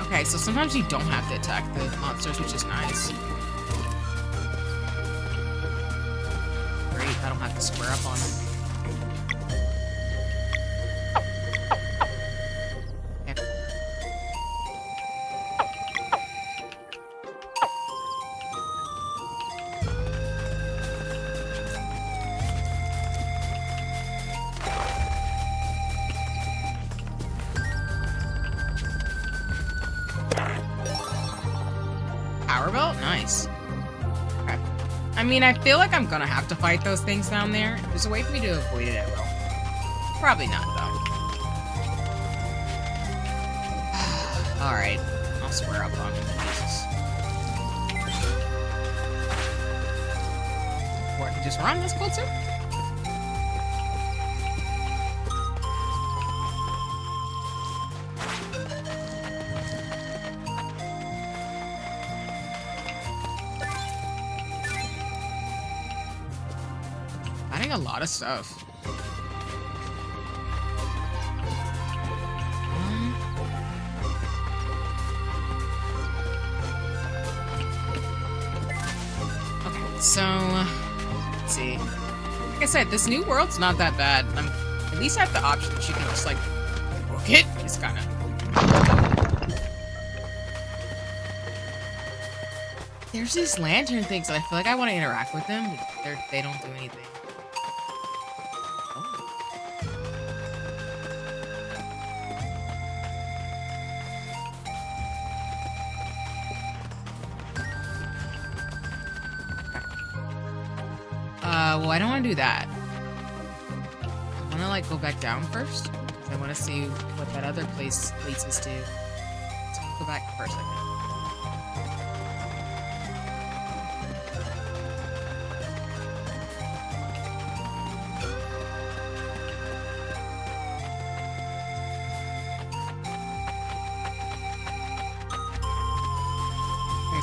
A: Okay, so sometimes you don't have to attack the monsters, which is nice. Great, I don't have to square up on them. Okay. Power belt? Nice. Okay. I mean, I feel like I'm gonna have to fight those things down there. If there's a way for me to avoid it, I will. Probably not, though. Alright. I'll square up on him. Jesus. Or I can just run. That's cool, too. A lot of stuff. Okay, so let's see. Like I said, this new world's not that bad. At least I have the option that you can just like book it. It's kind of. There's these lantern things that I feel like I want to interact with them. They don't do anything. Well, I don't want to do that. I want to, like, go back down first. I want to see what that other place leads us to. So I'll go back first, I think.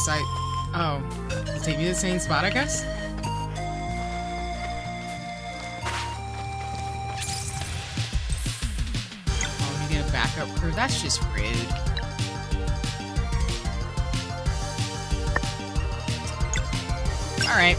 A: least oh, it'll take me to the same spot, I guess? Oh, you get a backup crew? That's just rude. Alright.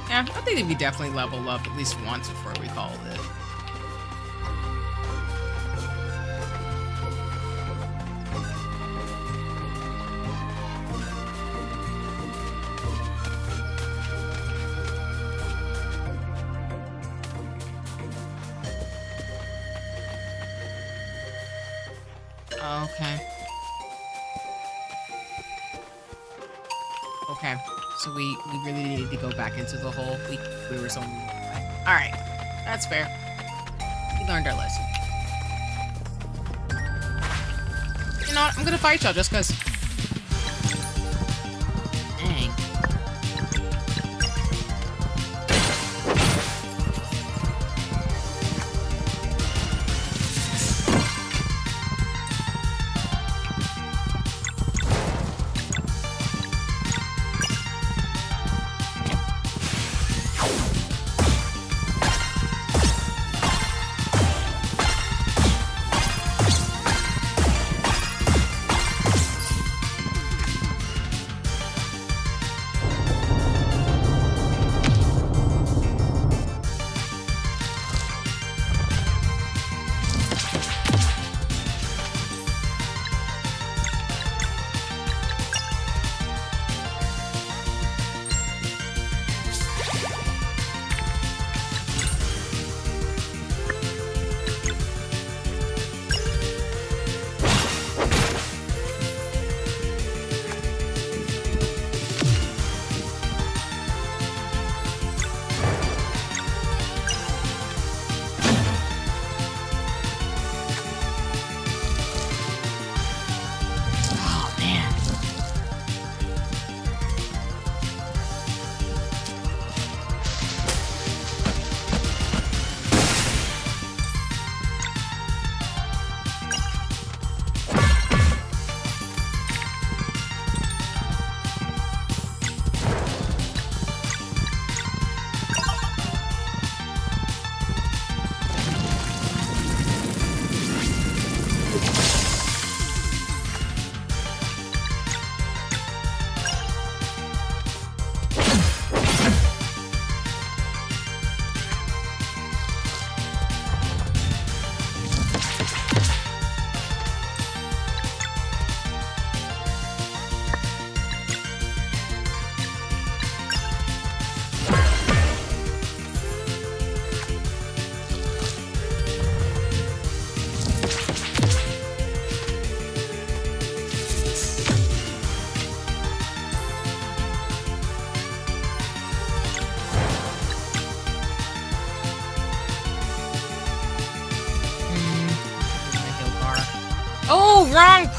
A: Yeah, I think we definitely level up at least once before we call it. Okay. Okay. So we really needed to go back into the hole. We were so... Alright. That's fair. We learned our lesson. You know what? I'm gonna fight y'all just because... Dang.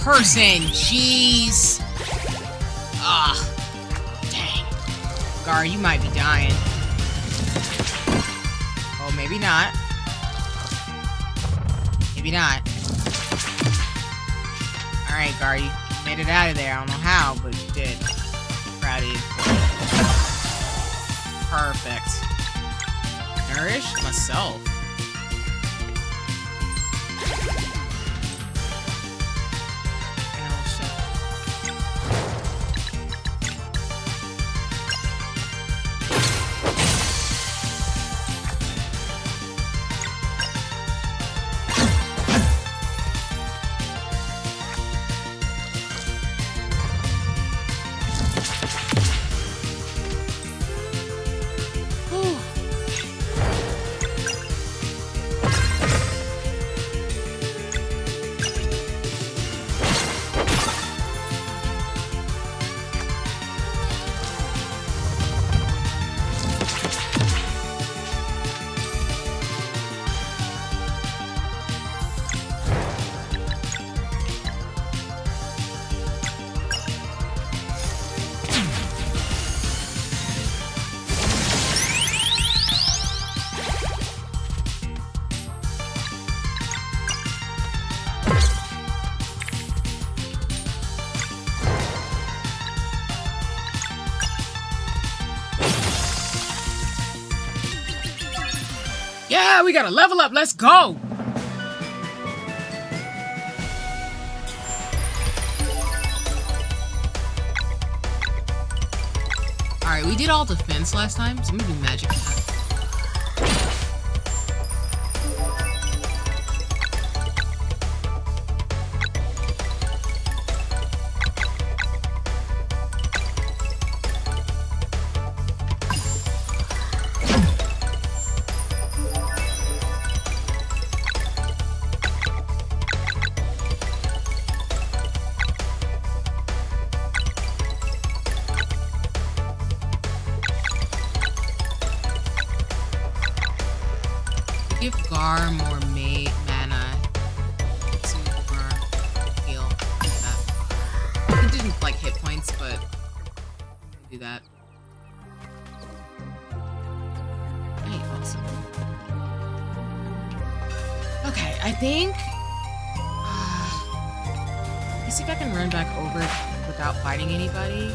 A: person. Jeez. Ah. Dang. Gar, you might be dying. Oh, maybe not. Maybe not. Alright, Gar, you made it out of there. I don't know how, but you did. Proud of you. Perfect. Nourish myself. Yeah, we gotta level up. Let's go. Alright, we did all defense last time, so I'm gonna do magic now. Give Gar more mana to heal. He didn't like hit points, but do that. Hey, awesome. Okay, I think. Let me see if I can run back over without fighting anybody.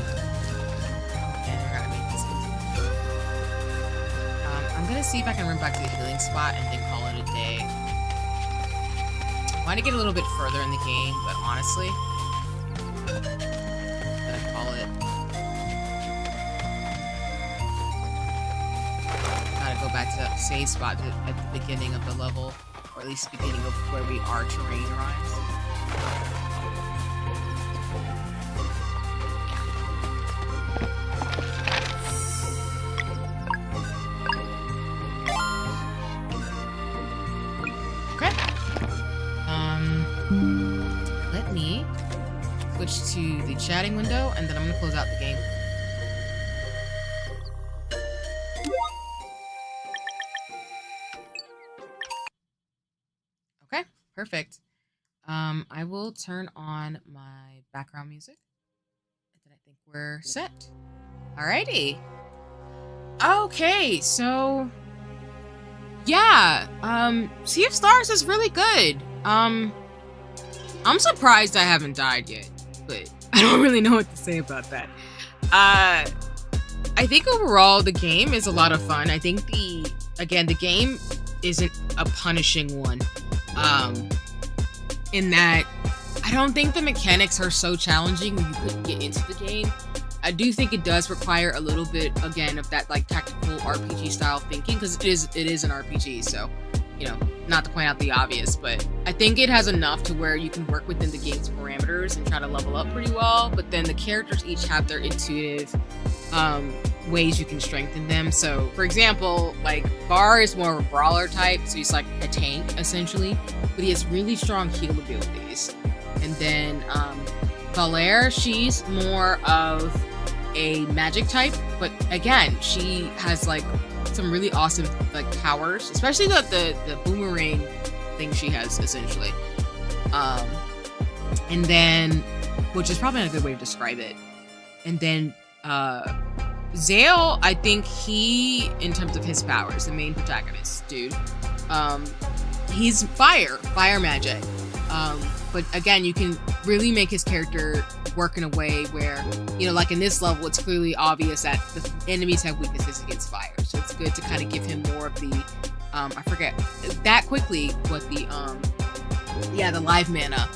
A: I'm gonna see if I can run back to the healing spot and then call it a day. I want to get a little bit further in the game, but honestly, I'm gonna call it. Gotta go back to that save spot at the beginning of the level, or at least beginning of where we are terrain-wise. Switch to the chatting window, and then I'm gonna close out the game. Okay, perfect. I will turn on my background music, and then I think we're set. Alrighty. Okay, so yeah, Sea of Stars is really good. I'm surprised I haven't died yet, but I don't really know what to say about that. I think overall the game is a lot of fun. I think the game isn't a punishing one. In that I don't think the mechanics are so challenging you couldn't get into the game. I do think it does require a little bit, again, of that like tactical RPG style thinking, because it is an RPG, so you know, not to point out the obvious, but I think it has enough to where you can work within the game's parameters and try to level up pretty well, but then the characters each have their intuitive ways you can strengthen them. So, for example, like, Gar is more of a brawler type, so he's like a tank, essentially, but he has really strong heal abilities. And then, Valere, she's more of a magic type, but again, she has, like, some really awesome like powers, especially the boomerang thing she has essentially. And then, which is probably not a good way to describe it. And then Zale, I think he, in terms of his powers, the main protagonist, dude, he's fire magic. But again, you can really make his character work in a way where, you know, like in this level, it's clearly obvious that the enemies have weaknesses against fire. So it's good to kind of give him more of the, I forget that quickly what the, the live mana,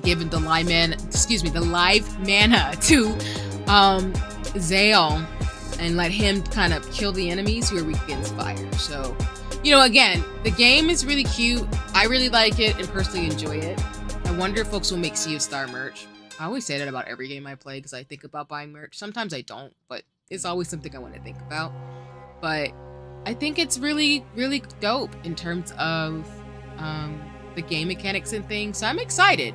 A: given the live mana, the live mana to, Zale, and let him kind of kill the enemies who are weak against fire. So, you know, again, the game is really cute. I really like it and personally enjoy it. I wonder if folks will make Sea of Star merch. I always say that about every game I play because I think about buying merch. Sometimes I don't, but it's always something I want to think about. But I think it's really, really dope in terms of the game mechanics and things. So I'm excited.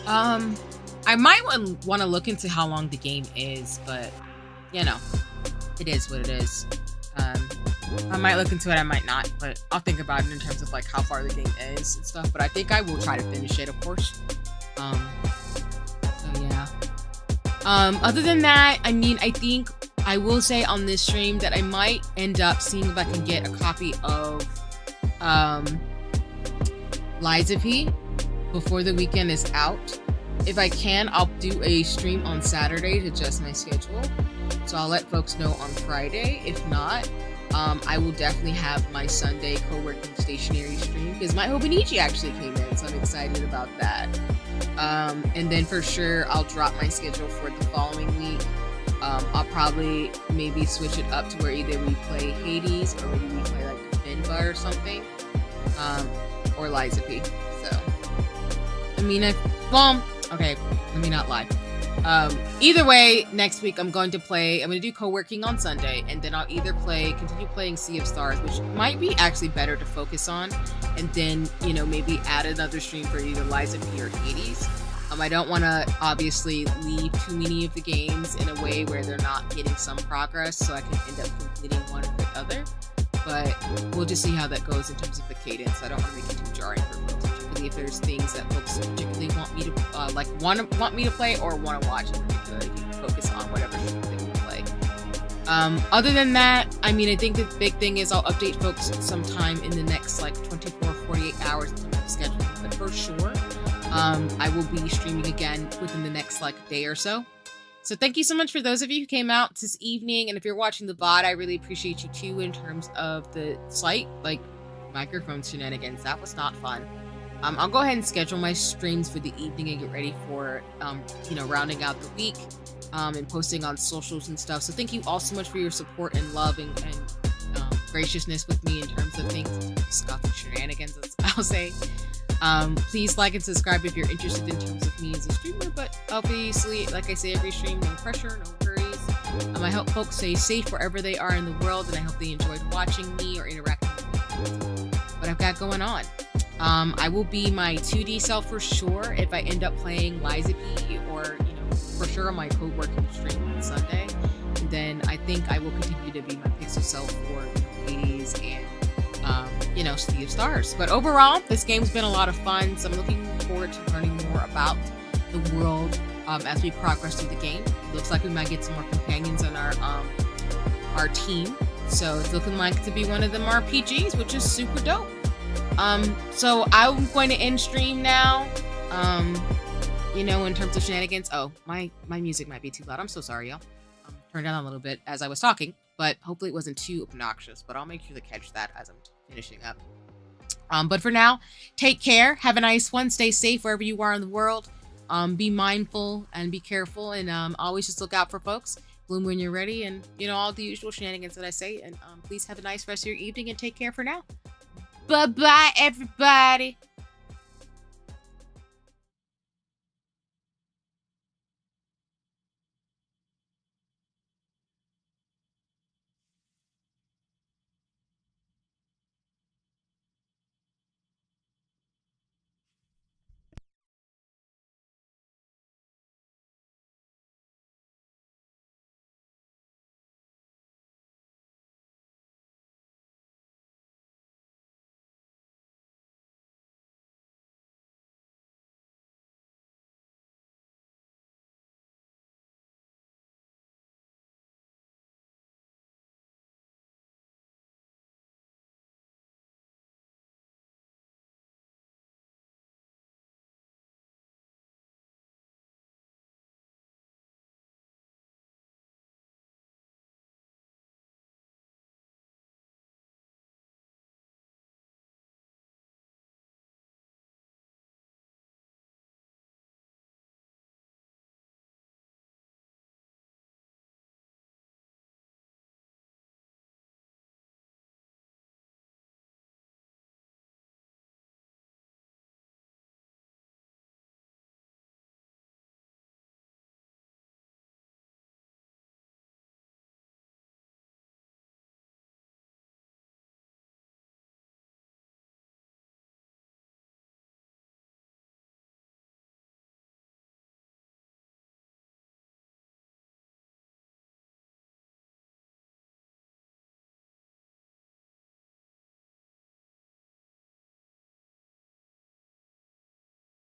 A: I might want to look into how long the game is, but you know, it is what it is. I might look into it, I might not, but I'll think about it in terms of like how far the game is and stuff. But I think I will try to finish it, of course. So yeah. Other than that, I mean, I think I will say on this stream that I might end up seeing if I can get a copy of Liza P before the weekend is out. If I can, I'll do a stream on Saturday to adjust my schedule. So I'll let folks know on Friday. If not, I will definitely have my Sunday co-working stationery stream because my Hobonichi actually came in, so I'm excited about that. And then for sure, I'll drop my schedule for the following week. I'll probably maybe switch it up to where either we play Hades or maybe we play like Finba or something, or Liza P. So, I mean, okay, let me not lie. Either way, next week I'm going to do co-working on Sunday, and then I'll either continue playing Sea of Stars, which might be actually better to focus on, and then, you know, maybe add another stream for either Liza P or Hades. I don't want to obviously leave too many of the games in a way where they're not getting some progress, so I can end up completing one or the other. But we'll just see how that goes in terms of the cadence. I don't want to make it too jarring for folks, particularly if there's things that folks particularly want me to want me to play or want to watch in particular. You can focus on whatever they want to play. Other than that, I mean, I think the big thing is I'll update folks sometime in the next like 24, 48 hours in terms of scheduling. But for sure, I will be streaming again within the next like day or so. So thank you so much for those of you who came out this evening. And if you're watching the VOD, I really appreciate you too in terms of the slight like microphone shenanigans. That was not fun. I'll go ahead and schedule my streams for the evening and get ready for, you know, rounding out the week and posting on socials and stuff. So thank you all so much for your support and love and graciousness with me in terms of things, stuff and shenanigans, I'll say. Please like and subscribe if you're interested in terms of me as a streamer, but obviously, like I say every stream, no pressure, no worries. I hope folks stay safe wherever they are in the world, and I hope they enjoyed watching me or interacting with what I've got going on. I will be my 2D self for sure if I end up playing Liza P, or, you know, for sure on my co-working stream on Sunday. And then I think I will continue to be my pixel self for, you know, Hades and you know, Sea of Stars. But overall, this game's been a lot of fun, so I'm looking forward to learning more about the world as we progress through the game. Looks like we might get some more companions on our team, so it's looking like to be one of them RPGs, which is super dope. So I'm going to end stream now. You know, in terms of shenanigans. Oh, my music might be too loud. I'm so sorry, y'all. Turned down a little bit as I was talking, but hopefully it wasn't too obnoxious, but I'll make sure to catch that as I'm finishing up. But for now, take care, have a nice one, stay safe wherever you are in the world, be mindful and be careful, and always just look out for folks, bloom when you're ready, and, you know, all the usual shenanigans that I say, and please have a nice rest of your evening and take care for now. Bye-bye, everybody.